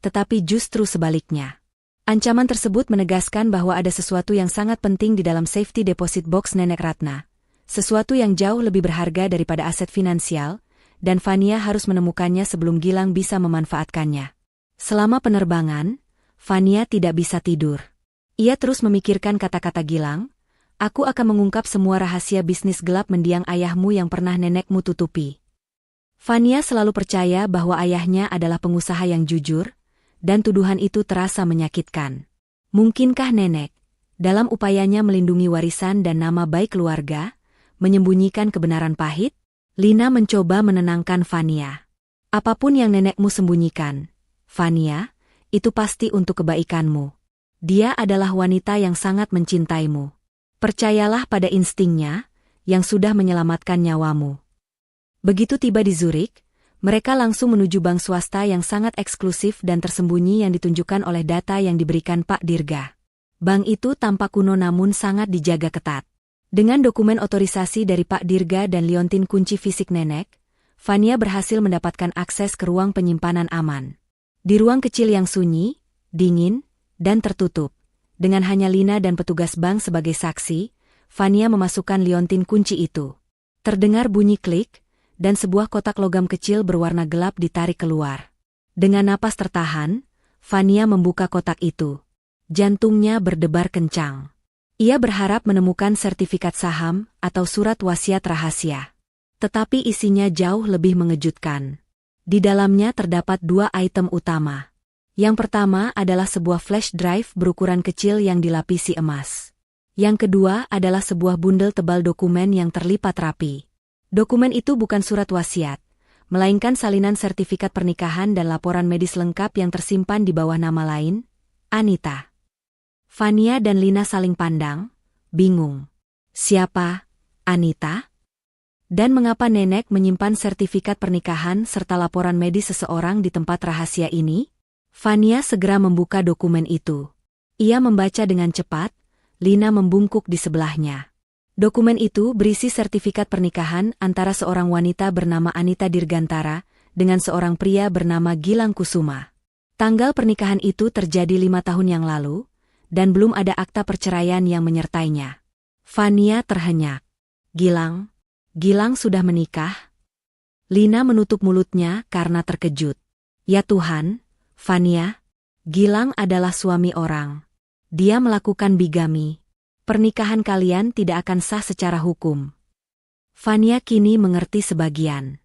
tetapi justru sebaliknya. Ancaman tersebut menegaskan bahwa ada sesuatu yang sangat penting di dalam safety deposit box nenek Ratna. Sesuatu yang jauh lebih berharga daripada aset finansial, dan Fania harus menemukannya sebelum Gilang bisa memanfaatkannya. Selama penerbangan, Fania tidak bisa tidur. Ia terus memikirkan kata-kata Gilang, aku akan mengungkap semua rahasia bisnis gelap mendiang ayahmu yang pernah nenekmu tutupi. Fania selalu percaya bahwa ayahnya adalah pengusaha yang jujur, dan tuduhan itu terasa menyakitkan. Mungkinkah nenek, dalam upayanya melindungi warisan dan nama baik keluarga, menyembunyikan kebenaran pahit? Lina mencoba menenangkan Fania. Apapun yang nenekmu sembunyikan, Fania, itu pasti untuk kebaikanmu. Dia adalah wanita yang sangat mencintaimu. Percayalah pada instingnya, yang sudah menyelamatkan nyawamu. Begitu tiba di Zurich, mereka langsung menuju bank swasta yang sangat eksklusif dan tersembunyi yang ditunjukkan oleh data yang diberikan Pak Dirga. Bank itu tampak kuno namun sangat dijaga ketat. Dengan dokumen otorisasi dari Pak Dirga dan liontin kunci fisik nenek, Fania berhasil mendapatkan akses ke ruang penyimpanan aman. Di ruang kecil yang sunyi, dingin, dan tertutup, dengan hanya Lina dan petugas bank sebagai saksi, Fania memasukkan liontin kunci itu. Terdengar bunyi klik, dan sebuah kotak logam kecil berwarna gelap ditarik keluar. Dengan napas tertahan, Fania membuka kotak itu. Jantungnya berdebar kencang. Ia berharap menemukan sertifikat saham atau surat wasiat rahasia. Tetapi isinya jauh lebih mengejutkan. Di dalamnya terdapat 2 item utama. Yang pertama adalah sebuah flash drive berukuran kecil yang dilapisi emas. Yang kedua adalah sebuah bundel tebal dokumen yang terlipat rapi. Dokumen itu bukan surat wasiat, melainkan salinan sertifikat pernikahan dan laporan medis lengkap yang tersimpan di bawah nama lain, Anita. Fania dan Lina saling pandang, bingung. Siapa, Anita? Dan mengapa nenek menyimpan sertifikat pernikahan serta laporan medis seseorang di tempat rahasia ini? Fania segera membuka dokumen itu. Ia membaca dengan cepat, Lina membungkuk di sebelahnya. Dokumen itu berisi sertifikat pernikahan antara seorang wanita bernama Anita Dirgantara dengan seorang pria bernama Gilang Kusuma. Tanggal pernikahan itu terjadi 5 tahun yang lalu, dan belum ada akta perceraian yang menyertainya. Fania terhenyak. Gilang sudah menikah? Lina menutup mulutnya karena terkejut. Ya Tuhan, Fania, Gilang adalah suami orang. Dia melakukan bigami. Pernikahan kalian tidak akan sah secara hukum. Fania kini mengerti sebagian.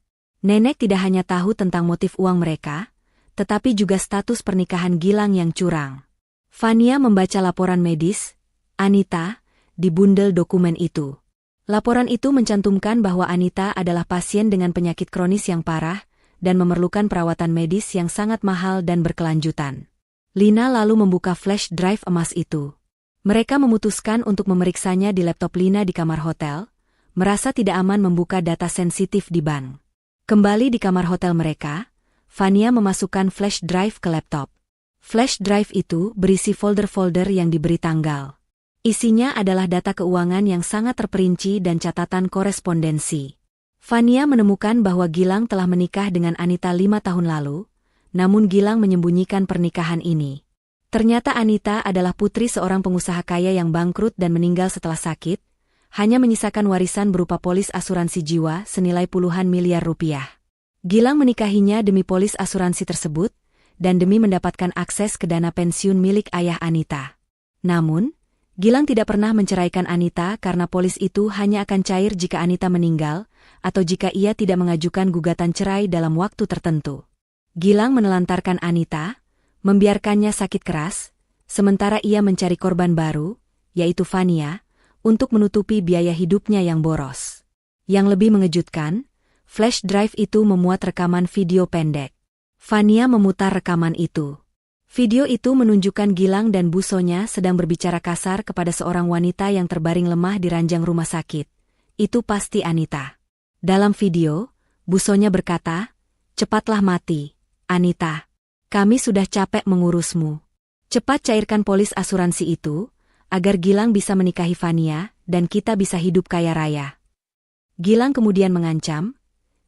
Nenek tidak hanya tahu tentang motif uang mereka, tetapi juga status pernikahan Gilang yang curang. Fania membaca laporan medis, Anita, di bundel dokumen itu. Laporan itu mencantumkan bahwa Anita adalah pasien dengan penyakit kronis yang parah dan memerlukan perawatan medis yang sangat mahal dan berkelanjutan. Lina lalu membuka flash drive emas itu. Mereka memutuskan untuk memeriksanya di laptop Lina di kamar hotel, merasa tidak aman membuka data sensitif di bank. Kembali di kamar hotel mereka, Fania memasukkan flash drive ke laptop. Flash drive itu berisi folder-folder yang diberi tanggal. Isinya adalah data keuangan yang sangat terperinci dan catatan korespondensi. Fania menemukan bahwa Gilang telah menikah dengan Anita 5 tahun lalu, namun Gilang menyembunyikan pernikahan ini. Ternyata Anita adalah putri seorang pengusaha kaya yang bangkrut dan meninggal setelah sakit, hanya menyisakan warisan berupa polis asuransi jiwa senilai puluhan miliar rupiah. Gilang menikahinya demi polis asuransi tersebut, dan demi mendapatkan akses ke dana pensiun milik ayah Anita. Namun, Gilang tidak pernah menceraikan Anita karena polis itu hanya akan cair jika Anita meninggal, atau jika ia tidak mengajukan gugatan cerai dalam waktu tertentu. Gilang menelantarkan Anita, membiarkannya sakit keras, sementara ia mencari korban baru, yaitu Fania, untuk menutupi biaya hidupnya yang boros. Yang lebih mengejutkan, flash drive itu memuat rekaman video pendek. Fania memutar rekaman itu. Video itu menunjukkan Gilang dan busonya sedang berbicara kasar kepada seorang wanita yang terbaring lemah di ranjang rumah sakit. Itu pasti Anita. Dalam video, busonya berkata, "Cepatlah mati, Anita. Kami sudah capek mengurusmu. Cepat cairkan polis asuransi itu, agar Gilang bisa menikahi Fania, dan kita bisa hidup kaya raya." Gilang kemudian mengancam,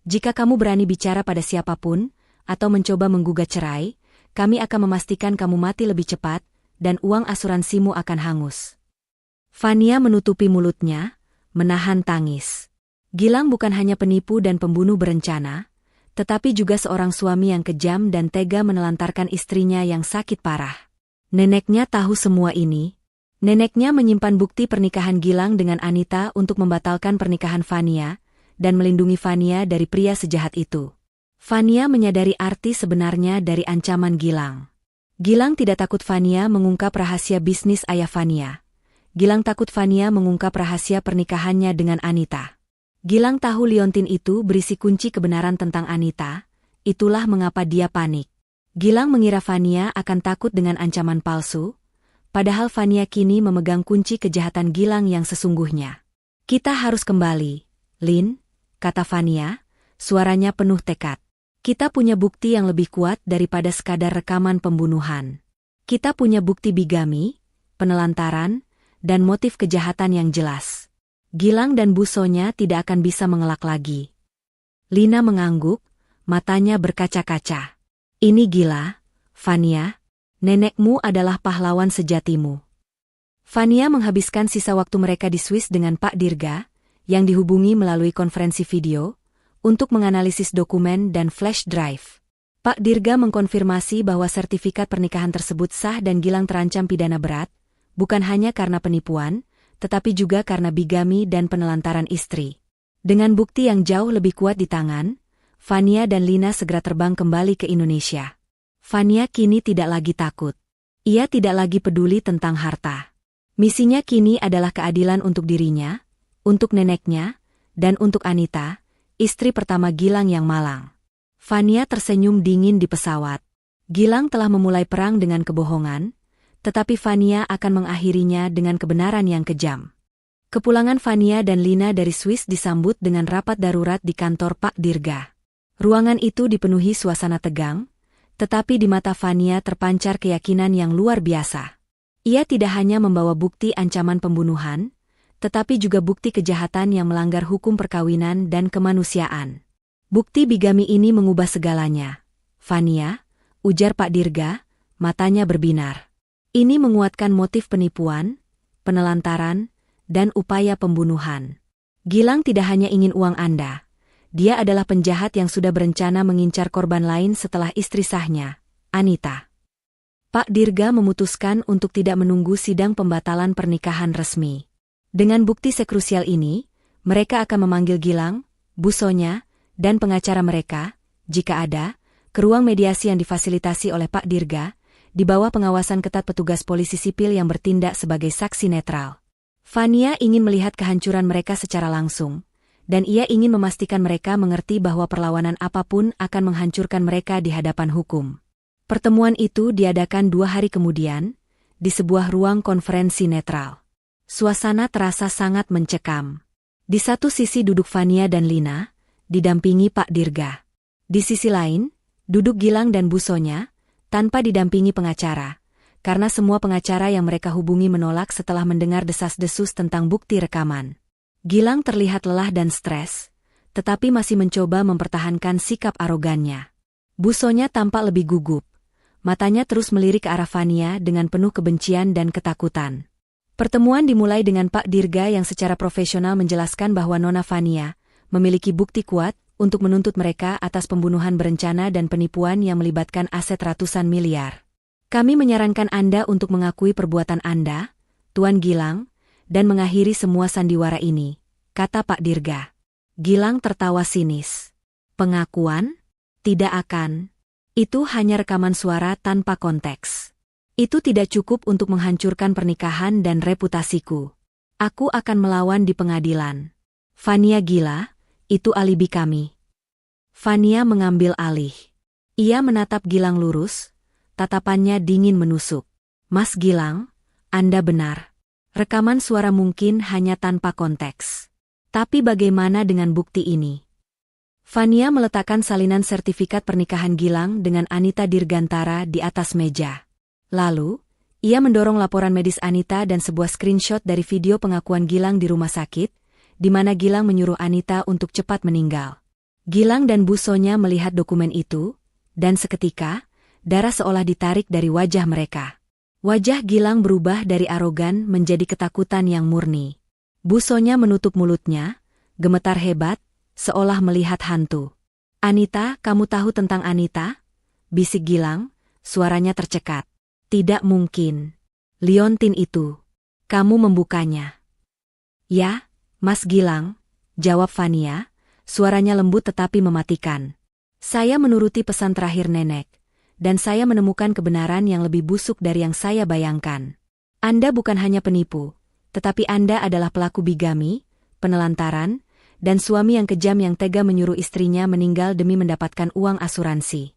"Jika kamu berani bicara pada siapapun, atau mencoba menggugat cerai, kami akan memastikan kamu mati lebih cepat, dan uang asuransimu akan hangus." Fania menutupi mulutnya, menahan tangis. Gilang bukan hanya penipu dan pembunuh berencana, tetapi juga seorang suami yang kejam dan tega menelantarkan istrinya yang sakit parah. Neneknya tahu semua ini. Neneknya menyimpan bukti pernikahan Gilang dengan Anita untuk membatalkan pernikahan Fania, dan melindungi Fania dari pria sejahat itu. Fania menyadari arti sebenarnya dari ancaman Gilang. Gilang tidak takut Fania mengungkap rahasia bisnis ayah Fania. Gilang takut Fania mengungkap rahasia pernikahannya dengan Anita. Gilang tahu liontin itu berisi kunci kebenaran tentang Anita, itulah mengapa dia panik. Gilang mengira Fania akan takut dengan ancaman palsu, padahal Fania kini memegang kunci kejahatan Gilang yang sesungguhnya. "Kita harus kembali, Lin," kata Fania, suaranya penuh tekad. "Kita punya bukti yang lebih kuat daripada sekadar rekaman pembunuhan. Kita punya bukti bigami, penelantaran, dan motif kejahatan yang jelas. Gilang dan busonya tidak akan bisa mengelak lagi." Lina mengangguk, matanya berkaca-kaca. "Ini gila, Fania. Nenekmu adalah pahlawan sejatimu." Fania menghabiskan sisa waktu mereka di Swiss dengan Pak Dirga, yang dihubungi melalui konferensi video, untuk menganalisis dokumen dan flash drive. Pak Dirga mengkonfirmasi bahwa sertifikat pernikahan tersebut sah dan Gilang terancam pidana berat, bukan hanya karena penipuan, tetapi juga karena bigami dan penelantaran istri. Dengan bukti yang jauh lebih kuat di tangan, Fania dan Lina segera terbang kembali ke Indonesia. Fania kini tidak lagi takut. Ia tidak lagi peduli tentang harta. Misinya kini adalah keadilan untuk dirinya, untuk neneknya, dan untuk Anita, istri pertama Gilang yang malang. Fania tersenyum dingin di pesawat. Gilang telah memulai perang dengan kebohongan, tetapi Fania akan mengakhirinya dengan kebenaran yang kejam. Kepulangan Fania dan Lina dari Swiss disambut dengan rapat darurat di kantor Pak Dirga. Ruangan itu dipenuhi suasana tegang, tetapi di mata Fania terpancar keyakinan yang luar biasa. Ia tidak hanya membawa bukti ancaman pembunuhan, tetapi juga bukti kejahatan yang melanggar hukum perkawinan dan kemanusiaan. Bukti bigami ini mengubah segalanya. Fania, ujar Pak Dirga, matanya berbinar. Ini menguatkan motif penipuan, penelantaran, dan upaya pembunuhan. Gilang tidak hanya ingin uang Anda. Dia adalah penjahat yang sudah berencana mengincar korban lain setelah istri sahnya, Anita. Pak Dirga memutuskan untuk tidak menunggu sidang pembatalan pernikahan resmi. Dengan bukti sekrusial ini, mereka akan memanggil Gilang, Bu Sonya, dan pengacara mereka, jika ada, ke ruang mediasi yang difasilitasi oleh Pak Dirga, di bawah pengawasan ketat petugas polisi sipil yang bertindak sebagai saksi netral. Fania ingin melihat kehancuran mereka secara langsung, dan ia ingin memastikan mereka mengerti bahwa perlawanan apapun akan menghancurkan mereka di hadapan hukum. Pertemuan itu diadakan 2 hari kemudian, di sebuah ruang konferensi netral. Suasana terasa sangat mencekam. Di satu sisi duduk Fania dan Lina, didampingi Pak Dirga. Di sisi lain, duduk Gilang dan Bu Sonya, tanpa didampingi pengacara, karena semua pengacara yang mereka hubungi menolak setelah mendengar desas-desus tentang bukti rekaman. Gilang terlihat lelah dan stres, tetapi masih mencoba mempertahankan sikap arogannya. Bu Sonya tampak lebih gugup. Matanya terus melirik ke arah Fania dengan penuh kebencian dan ketakutan. Pertemuan dimulai dengan Pak Dirga yang secara profesional menjelaskan bahwa Nona Fania memiliki bukti kuat untuk menuntut mereka atas pembunuhan berencana dan penipuan yang melibatkan aset ratusan miliar. Kami menyarankan Anda untuk mengakui perbuatan Anda, Tuan Gilang, dan mengakhiri semua sandiwara ini, kata Pak Dirga. Gilang tertawa sinis. Pengakuan? Tidak akan. Itu hanya rekaman suara tanpa konteks. Itu tidak cukup untuk menghancurkan pernikahan dan reputasiku. Aku akan melawan di pengadilan. Fania gila, itu alibi kami. Fania mengambil alih. Ia menatap Gilang lurus, tatapannya dingin menusuk. Mas Gilang, Anda benar. Rekaman suara mungkin hanya tanpa konteks. Tapi bagaimana dengan bukti ini? Fania meletakkan salinan sertifikat pernikahan Gilang dengan Anita Dirgantara di atas meja. Lalu, ia mendorong laporan medis Anita dan sebuah screenshot dari video pengakuan Gilang di rumah sakit, di mana Gilang menyuruh Anita untuk cepat meninggal. Gilang dan Bu Sonya melihat dokumen itu, dan seketika, darah seolah ditarik dari wajah mereka. Wajah Gilang berubah dari arogan menjadi ketakutan yang murni. Bu Sonya menutup mulutnya, gemetar hebat, seolah melihat hantu. Anita, kamu tahu tentang Anita? Bisik Gilang, suaranya tercekat. Tidak mungkin. Liontin itu. Kamu membukanya. Ya, Mas Gilang, jawab Fania, suaranya lembut tetapi mematikan. Saya menuruti pesan terakhir nenek. Dan saya menemukan kebenaran yang lebih busuk dari yang saya bayangkan. Anda bukan hanya penipu, tetapi Anda adalah pelaku bigami, penelantaran, dan suami yang kejam yang tega menyuruh istrinya meninggal demi mendapatkan uang asuransi.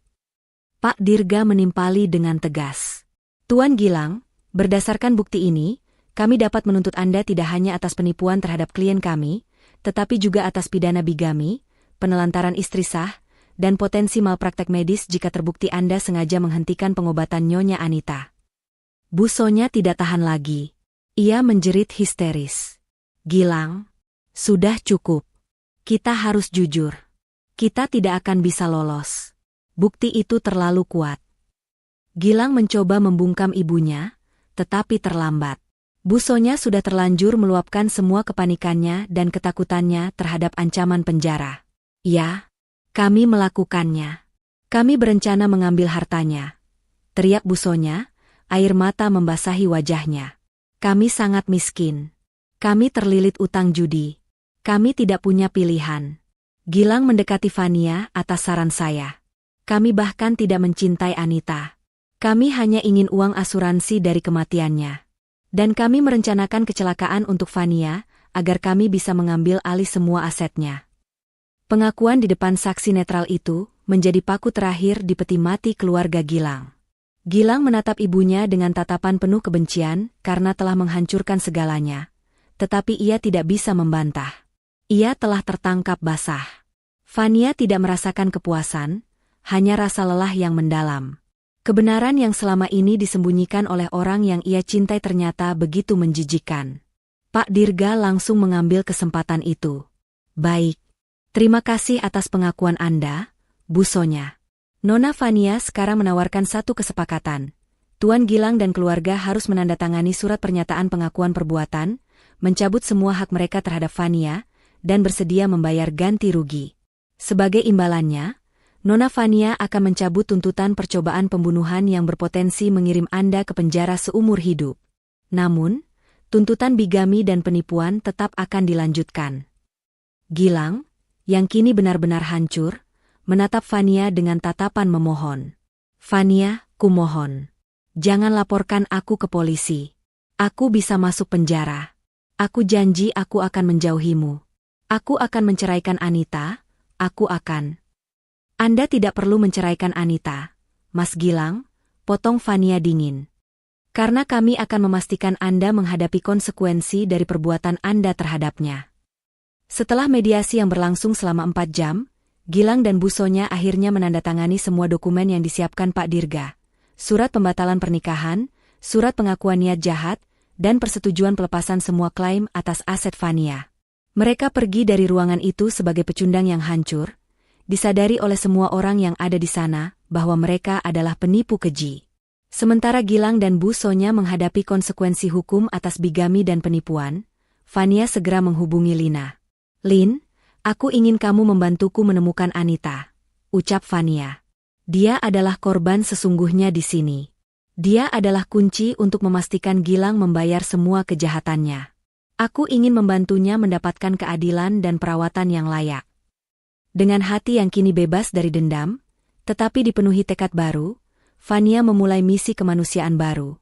Pak Dirga menimpali dengan tegas. Tuan Gilang, berdasarkan bukti ini, kami dapat menuntut Anda tidak hanya atas penipuan terhadap klien kami, tetapi juga atas pidana bigami, penelantaran istri sah, dan potensi malpraktek medis jika terbukti Anda sengaja menghentikan pengobatan Nyonya Anita. Bu Sonya tidak tahan lagi. Ia menjerit histeris. Gilang, sudah cukup. Kita harus jujur. Kita tidak akan bisa lolos. Bukti itu terlalu kuat. Gilang mencoba membungkam ibunya, tetapi terlambat. Bu Sonya sudah terlanjur meluapkan semua kepanikannya dan ketakutannya terhadap ancaman penjara. Ya. Kami melakukannya. Kami berencana mengambil hartanya. Teriak Bu Sonya, air mata membasahi wajahnya. Kami sangat miskin. Kami terlilit utang judi. Kami tidak punya pilihan. Gilang mendekati Fania atas saran saya. Kami bahkan tidak mencintai Anita. Kami hanya ingin uang asuransi dari kematiannya. Dan kami merencanakan kecelakaan untuk Fania, agar kami bisa mengambil alih semua asetnya. Pengakuan di depan saksi netral itu menjadi paku terakhir di peti mati keluarga Gilang. Gilang menatap ibunya dengan tatapan penuh kebencian karena telah menghancurkan segalanya. Tetapi ia tidak bisa membantah. Ia telah tertangkap basah. Fania tidak merasakan kepuasan, hanya rasa lelah yang mendalam. Kebenaran yang selama ini disembunyikan oleh orang yang ia cintai ternyata begitu menjijikkan. Pak Dirga langsung mengambil kesempatan itu. Baik. Terima kasih atas pengakuan Anda, Bu Sonya. Nona Fania sekarang menawarkan satu kesepakatan. Tuan Gilang dan keluarga harus menandatangani surat pernyataan pengakuan perbuatan, mencabut semua hak mereka terhadap Fania, dan bersedia membayar ganti rugi. Sebagai imbalannya, Nona Fania akan mencabut tuntutan percobaan pembunuhan yang berpotensi mengirim Anda ke penjara seumur hidup. Namun, tuntutan bigami dan penipuan tetap akan dilanjutkan. Gilang, yang kini benar-benar hancur, menatap Fania dengan tatapan memohon. Fania, kumohon. Jangan laporkan aku ke polisi. Aku bisa masuk penjara. Aku janji aku akan menjauhimu. Aku akan menceraikan Anita, aku akan. Anda tidak perlu menceraikan Anita, Mas Gilang, potong Fania dingin. Karena kami akan memastikan Anda menghadapi konsekuensi dari perbuatan Anda terhadapnya. Setelah mediasi yang berlangsung selama 4 jam, Gilang dan Bu Sonya akhirnya menandatangani semua dokumen yang disiapkan Pak Dirga. Surat pembatalan pernikahan, surat pengakuan niat jahat, dan persetujuan pelepasan semua klaim atas aset Fania. Mereka pergi dari ruangan itu sebagai pecundang yang hancur, disadari oleh semua orang yang ada di sana bahwa mereka adalah penipu keji. Sementara Gilang dan Bu Sonya menghadapi konsekuensi hukum atas bigami dan penipuan, Fania segera menghubungi Lina. Lin, aku ingin kamu membantuku menemukan Anita, ucap Fania. Dia adalah korban sesungguhnya di sini. Dia adalah kunci untuk memastikan Gilang membayar semua kejahatannya. Aku ingin membantunya mendapatkan keadilan dan perawatan yang layak. Dengan hati yang kini bebas dari dendam, tetapi dipenuhi tekad baru, Fania memulai misi kemanusiaan baru,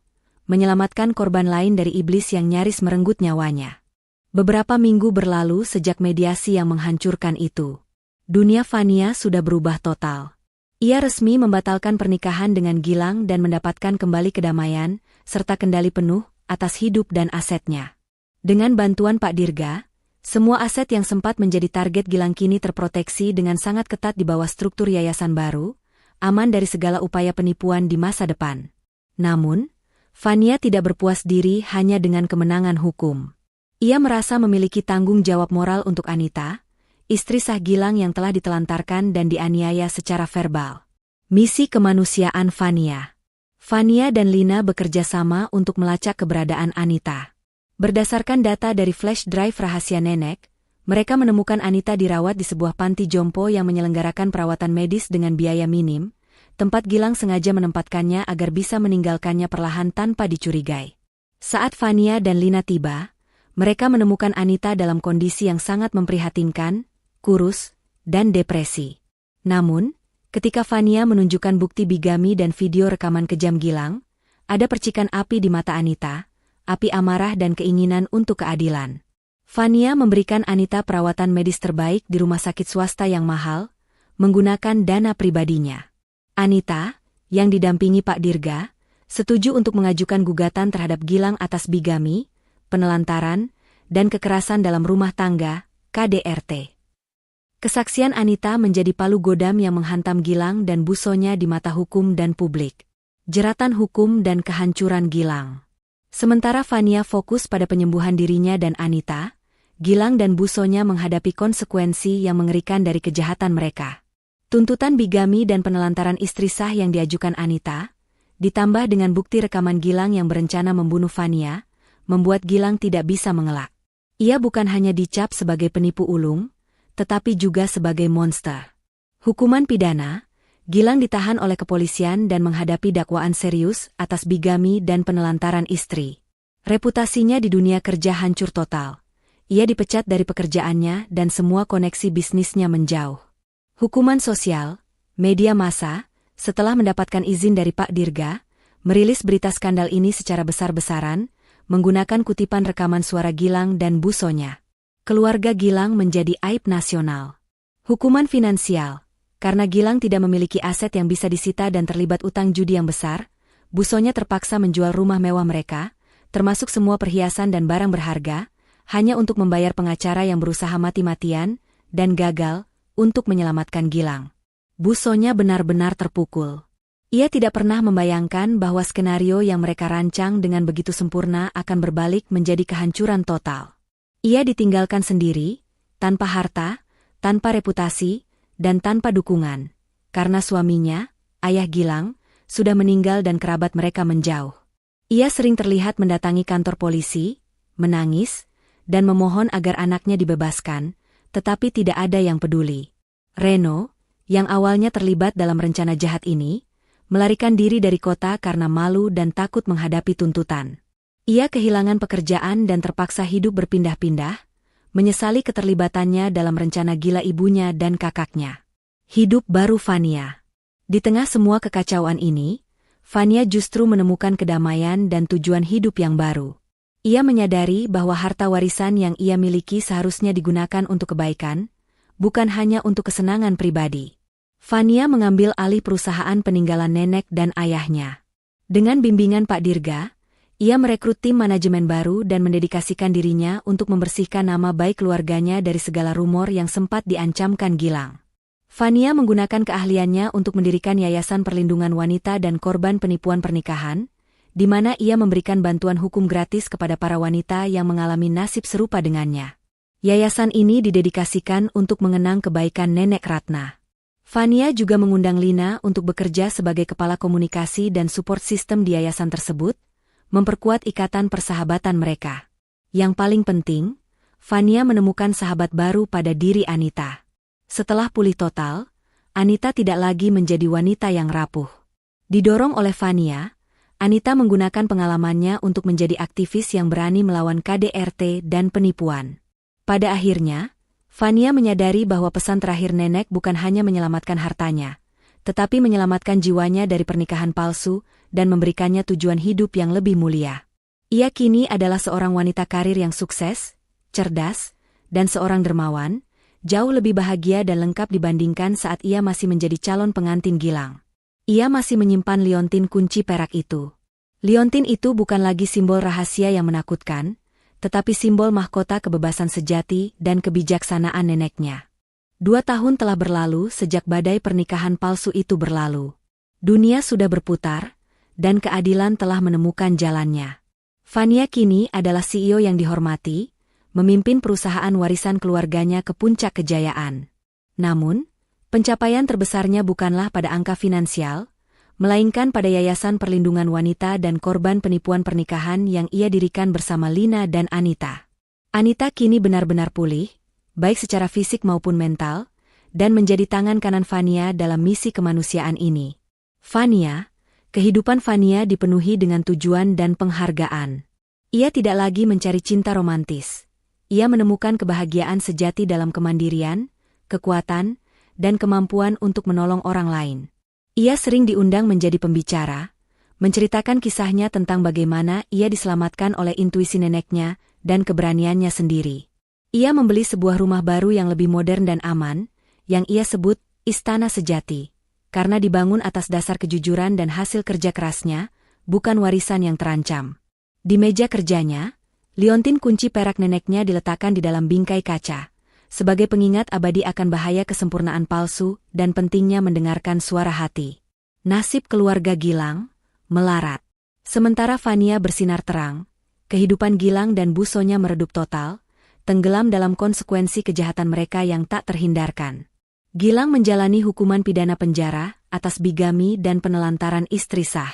menyelamatkan korban lain dari iblis yang nyaris merenggut nyawanya. Beberapa minggu berlalu sejak mediasi yang menghancurkan itu. Dunia Fania sudah berubah total. Ia resmi membatalkan pernikahan dengan Gilang dan mendapatkan kembali kedamaian, serta kendali penuh atas hidup dan asetnya. Dengan bantuan Pak Dirga, semua aset yang sempat menjadi target Gilang kini terproteksi dengan sangat ketat di bawah struktur yayasan baru, aman dari segala upaya penipuan di masa depan. Namun, Fania tidak berpuas diri hanya dengan kemenangan hukum. Ia merasa memiliki tanggung jawab moral untuk Anita, istri sah Gilang yang telah ditelantarkan dan dianiaya secara verbal. Misi kemanusiaan Fania. Fania dan Lina bekerja sama untuk melacak keberadaan Anita. Berdasarkan data dari flash drive rahasia nenek, mereka menemukan Anita dirawat di sebuah panti jompo yang menyelenggarakan perawatan medis dengan biaya minim, tempat Gilang sengaja menempatkannya agar bisa meninggalkannya perlahan tanpa dicurigai. Saat Fania dan Lina tiba, mereka menemukan Anita dalam kondisi yang sangat memprihatinkan, kurus, dan depresi. Namun, ketika Fania menunjukkan bukti bigami dan video rekaman kejam Gilang, ada percikan api di mata Anita, api amarah dan keinginan untuk keadilan. Fania memberikan Anita perawatan medis terbaik di rumah sakit swasta yang mahal, menggunakan dana pribadinya. Anita, yang didampingi Pak Dirga, setuju untuk mengajukan gugatan terhadap Gilang atas bigami, penelantaran, dan kekerasan dalam rumah tangga, KDRT. Kesaksian Anita menjadi palu godam yang menghantam Gilang dan Bu Sonya di mata hukum dan publik. Jeratan hukum dan kehancuran Gilang. Sementara Fania fokus pada penyembuhan dirinya dan Anita, Gilang dan Bu Sonya menghadapi konsekuensi yang mengerikan dari kejahatan mereka. Tuntutan bigami dan penelantaran istri sah yang diajukan Anita, ditambah dengan bukti rekaman Gilang yang berencana membunuh Fania, membuat Gilang tidak bisa mengelak. Ia bukan hanya dicap sebagai penipu ulung, tetapi juga sebagai monster. Hukuman pidana, Gilang ditahan oleh kepolisian dan menghadapi dakwaan serius atas bigami dan penelantaran istri. Reputasinya di dunia kerja hancur total. Ia dipecat dari pekerjaannya dan semua koneksi bisnisnya menjauh. Hukuman sosial, media massa, setelah mendapatkan izin dari Pak Dirga, merilis berita skandal ini secara besar-besaran, menggunakan kutipan rekaman suara Gilang dan Bu Sonya. Keluarga Gilang menjadi aib nasional. Hukuman finansial. Karena Gilang tidak memiliki aset yang bisa disita dan terlibat utang judi yang besar, Bu Sonya terpaksa menjual rumah mewah mereka, termasuk semua perhiasan dan barang berharga, hanya untuk membayar pengacara yang berusaha mati-matian, dan gagal, untuk menyelamatkan Gilang. Bu Sonya benar-benar terpukul. Ia tidak pernah membayangkan bahwa skenario yang mereka rancang dengan begitu sempurna akan berbalik menjadi kehancuran total. Ia ditinggalkan sendiri, tanpa harta, tanpa reputasi, dan tanpa dukungan, karena suaminya, Ayah Gilang, sudah meninggal dan kerabat mereka menjauh. Ia sering terlihat mendatangi kantor polisi, menangis, dan memohon agar anaknya dibebaskan, tetapi tidak ada yang peduli. Reno, yang awalnya terlibat dalam rencana jahat ini, melarikan diri dari kota karena malu dan takut menghadapi tuntutan. Ia kehilangan pekerjaan dan terpaksa hidup berpindah-pindah, menyesali keterlibatannya dalam rencana gila ibunya dan kakaknya. Hidup baru Fania. Di tengah semua kekacauan ini, Fania justru menemukan kedamaian dan tujuan hidup yang baru. Ia menyadari bahwa harta warisan yang ia miliki seharusnya digunakan untuk kebaikan, bukan hanya untuk kesenangan pribadi. Fania mengambil alih perusahaan peninggalan nenek dan ayahnya. Dengan bimbingan Pak Dirga, ia merekrut tim manajemen baru dan mendedikasikan dirinya untuk membersihkan nama baik keluarganya dari segala rumor yang sempat diancamkan Gilang. Fania menggunakan keahliannya untuk mendirikan Yayasan Perlindungan Wanita dan Korban Penipuan Pernikahan, di mana ia memberikan bantuan hukum gratis kepada para wanita yang mengalami nasib serupa dengannya. Yayasan ini didedikasikan untuk mengenang kebaikan Nenek Ratna. Fania juga mengundang Lina untuk bekerja sebagai kepala komunikasi dan support system di yayasan tersebut, memperkuat ikatan persahabatan mereka. Yang paling penting, Fania menemukan sahabat baru pada diri Anita. Setelah pulih total, Anita tidak lagi menjadi wanita yang rapuh. Didorong oleh Fania, Anita menggunakan pengalamannya untuk menjadi aktivis yang berani melawan KDRT dan penipuan. Pada akhirnya, Fania menyadari bahwa pesan terakhir nenek bukan hanya menyelamatkan hartanya, tetapi menyelamatkan jiwanya dari pernikahan palsu dan memberikannya tujuan hidup yang lebih mulia. Ia kini adalah seorang wanita karir yang sukses, cerdas, dan seorang dermawan, jauh lebih bahagia dan lengkap dibandingkan saat ia masih menjadi calon pengantin Gilang. Ia masih menyimpan liontin kunci perak itu. Liontin itu bukan lagi simbol rahasia yang menakutkan, tetapi simbol mahkota kebebasan sejati dan kebijaksanaan neneknya. 2 tahun telah berlalu sejak badai pernikahan palsu itu berlalu. Dunia sudah berputar, dan keadilan telah menemukan jalannya. Fania kini adalah CEO yang dihormati, memimpin perusahaan warisan keluarganya ke puncak kejayaan. Namun, pencapaian terbesarnya bukanlah pada angka finansial, melainkan pada Yayasan Perlindungan Wanita dan Korban Penipuan Pernikahan yang ia dirikan bersama Lina dan Anita. Anita kini benar-benar pulih, baik secara fisik maupun mental, dan menjadi tangan kanan Fania dalam misi kemanusiaan ini. Fania, kehidupan Fania dipenuhi dengan tujuan dan penghargaan. Ia tidak lagi mencari cinta romantis. Ia menemukan kebahagiaan sejati dalam kemandirian, kekuatan, dan kemampuan untuk menolong orang lain. Ia sering diundang menjadi pembicara, menceritakan kisahnya tentang bagaimana ia diselamatkan oleh intuisi neneknya dan keberaniannya sendiri. Ia membeli sebuah rumah baru yang lebih modern dan aman, yang ia sebut Istana Sejati, karena dibangun atas dasar kejujuran dan hasil kerja kerasnya, bukan warisan yang terancam. Di meja kerjanya, liontin kunci perak neneknya diletakkan di dalam bingkai kaca, sebagai pengingat abadi akan bahaya kesempurnaan palsu dan pentingnya mendengarkan suara hati. Nasib keluarga Gilang melarat. Sementara Fania bersinar terang, kehidupan Gilang dan busonya meredup total, tenggelam dalam konsekuensi kejahatan mereka yang tak terhindarkan. Gilang menjalani hukuman pidana penjara atas bigami dan penelantaran istri sah.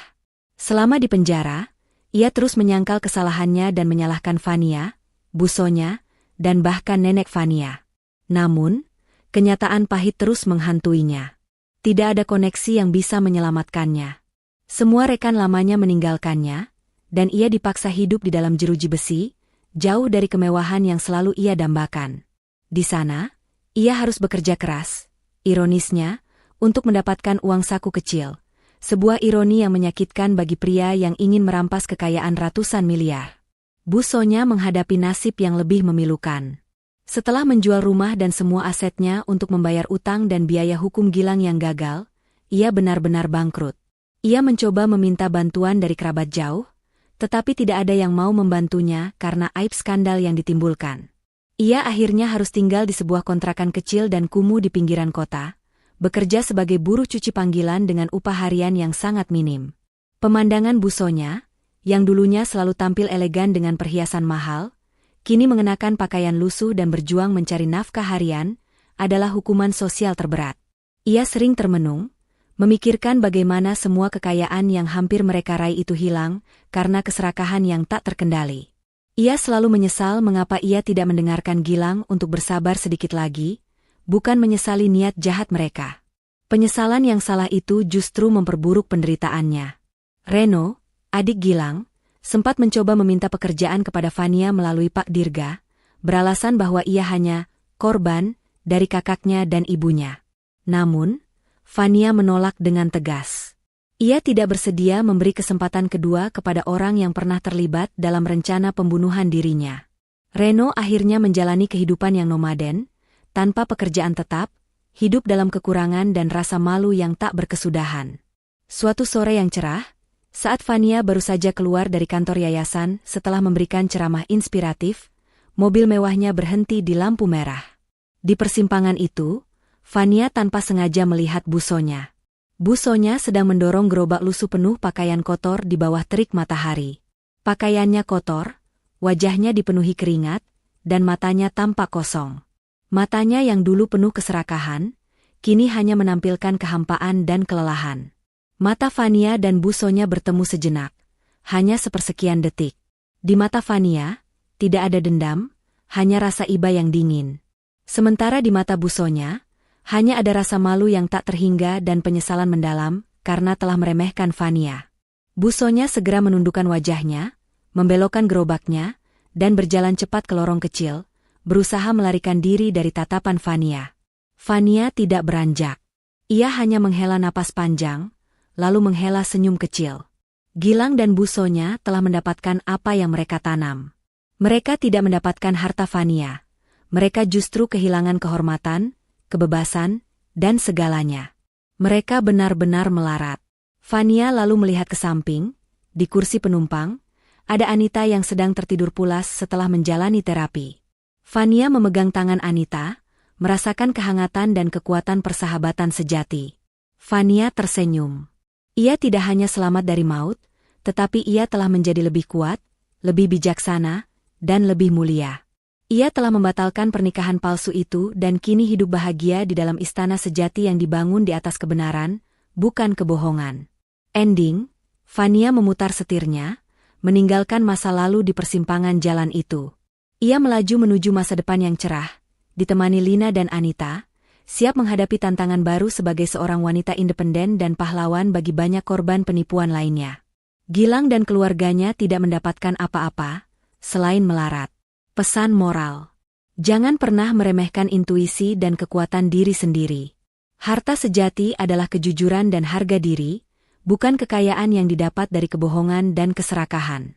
Selama di penjara, ia terus menyangkal kesalahannya dan menyalahkan Fania, busonya, dan bahkan nenek Fania. Namun, kenyataan pahit terus menghantuinya. Tidak ada koneksi yang bisa menyelamatkannya. Semua rekan lamanya meninggalkannya, dan ia dipaksa hidup di dalam jeruji besi, jauh dari kemewahan yang selalu ia dambakan. Di sana, ia harus bekerja keras, ironisnya, untuk mendapatkan uang saku kecil. Sebuah ironi yang menyakitkan bagi pria yang ingin merampas kekayaan ratusan miliar. Busonya menghadapi nasib yang lebih memilukan. Setelah menjual rumah dan semua asetnya untuk membayar utang dan biaya hukum Gilang yang gagal, ia benar-benar bangkrut. Ia mencoba meminta bantuan dari kerabat jauh, tetapi tidak ada yang mau membantunya karena aib skandal yang ditimbulkan. Ia akhirnya harus tinggal di sebuah kontrakan kecil dan kumuh di pinggiran kota, bekerja sebagai buruh cuci panggilan dengan upah harian yang sangat minim. Pemandangan busonya, yang dulunya selalu tampil elegan dengan perhiasan mahal, kini mengenakan pakaian lusuh dan berjuang mencari nafkah harian, adalah hukuman sosial terberat. Ia sering termenung, memikirkan bagaimana semua kekayaan yang hampir mereka raih itu hilang karena keserakahan yang tak terkendali. Ia selalu menyesal mengapa ia tidak mendengarkan Gilang untuk bersabar sedikit lagi, bukan menyesali niat jahat mereka. Penyesalan yang salah itu justru memperburuk penderitaannya. Reno, adik Gilang, sempat mencoba meminta pekerjaan kepada Fania melalui Pak Dirga, beralasan bahwa ia hanya korban dari kakaknya dan ibunya. Namun, Fania menolak dengan tegas. Ia tidak bersedia memberi kesempatan kedua kepada orang yang pernah terlibat dalam rencana pembunuhan dirinya. Reno akhirnya menjalani kehidupan yang nomaden, tanpa pekerjaan tetap, hidup dalam kekurangan dan rasa malu yang tak berkesudahan. Suatu sore yang cerah, saat Fania baru saja keluar dari kantor yayasan setelah memberikan ceramah inspiratif, mobil mewahnya berhenti di lampu merah. Di persimpangan itu, Fania tanpa sengaja melihat busonya. Busonya sedang mendorong gerobak lusuh penuh pakaian kotor di bawah terik matahari. Pakaiannya kotor, wajahnya dipenuhi keringat, dan matanya tampak kosong. Matanya yang dulu penuh keserakahan, kini hanya menampilkan kehampaan dan kelelahan. Mata Fania dan busonya bertemu sejenak, hanya sepersekian detik. Di mata Fania, tidak ada dendam, hanya rasa iba yang dingin. Sementara di mata busonya, hanya ada rasa malu yang tak terhingga dan penyesalan mendalam karena telah meremehkan Fania. Busonya segera menundukkan wajahnya, membelokkan gerobaknya, dan berjalan cepat ke lorong kecil, berusaha melarikan diri dari tatapan Fania. Fania tidak beranjak. Ia hanya menghela napas panjang, lalu menghela senyum kecil. Gilang dan busonya telah mendapatkan apa yang mereka tanam. Mereka tidak mendapatkan harta Fania. Mereka justru kehilangan kehormatan, kebebasan, dan segalanya. Mereka benar-benar melarat. Fania lalu melihat ke samping, di kursi penumpang, ada Anita yang sedang tertidur pulas setelah menjalani terapi. Fania memegang tangan Anita, merasakan kehangatan dan kekuatan persahabatan sejati. Fania tersenyum. Ia tidak hanya selamat dari maut, tetapi ia telah menjadi lebih kuat, lebih bijaksana, dan lebih mulia. Ia telah membatalkan pernikahan palsu itu dan kini hidup bahagia di dalam istana sejati yang dibangun di atas kebenaran, bukan kebohongan. Ending, Fania memutar setirnya, meninggalkan masa lalu di persimpangan jalan itu. Ia melaju menuju masa depan yang cerah, ditemani Lina dan Anita, siap menghadapi tantangan baru sebagai seorang wanita independen dan pahlawan bagi banyak korban penipuan lainnya. Gilang dan keluarganya tidak mendapatkan apa-apa, selain melarat. Pesan moral. Jangan pernah meremehkan intuisi dan kekuatan diri sendiri. Harta sejati adalah kejujuran dan harga diri, bukan kekayaan yang didapat dari kebohongan dan keserakahan.